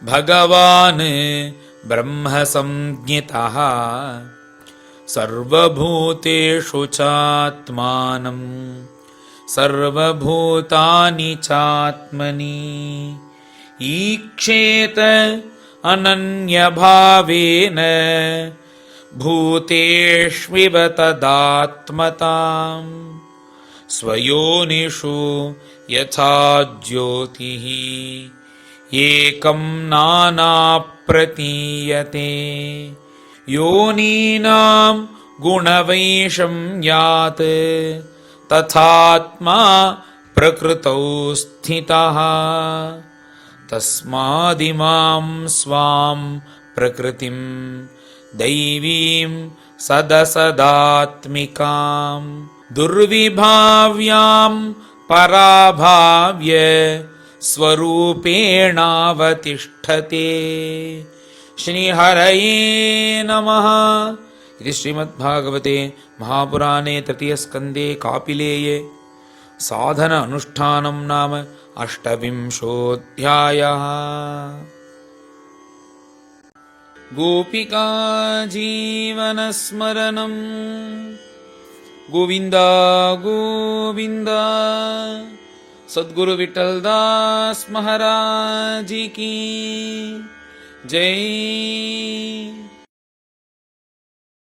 भगवान् ब्रह्मसंज्ञितः सर्वभूतेषु चात्मानं सर्वभूतानि चात्मनि ईक्षेत अनन्यभावेन भूतेष्विव तदात्मताम् स्वयोनिषु यथा ज्योतिः एकं नाना प्रतीयते योनीनां गुणवैषम्यात् तथात्मा प्रकृतौ स्थितः तस्मादिमां स्वां प्रकृतिं दैवीं सदसदात्मिकां दुर्विभाव्यां पराभाव्य स्वरूपेणावतिष्ठते श्रीहरये नमः। इति श्रीमद्भागवते महापुराणे तृतीयस्कन्धे कापिलेये साधन अनुष्ठानं नाम अष्टविंशोऽध्यायः। गोपिका जीवनस्मरणं गोविन्द गोविन्द। सद्गुरु विठलदास महाराज की जय।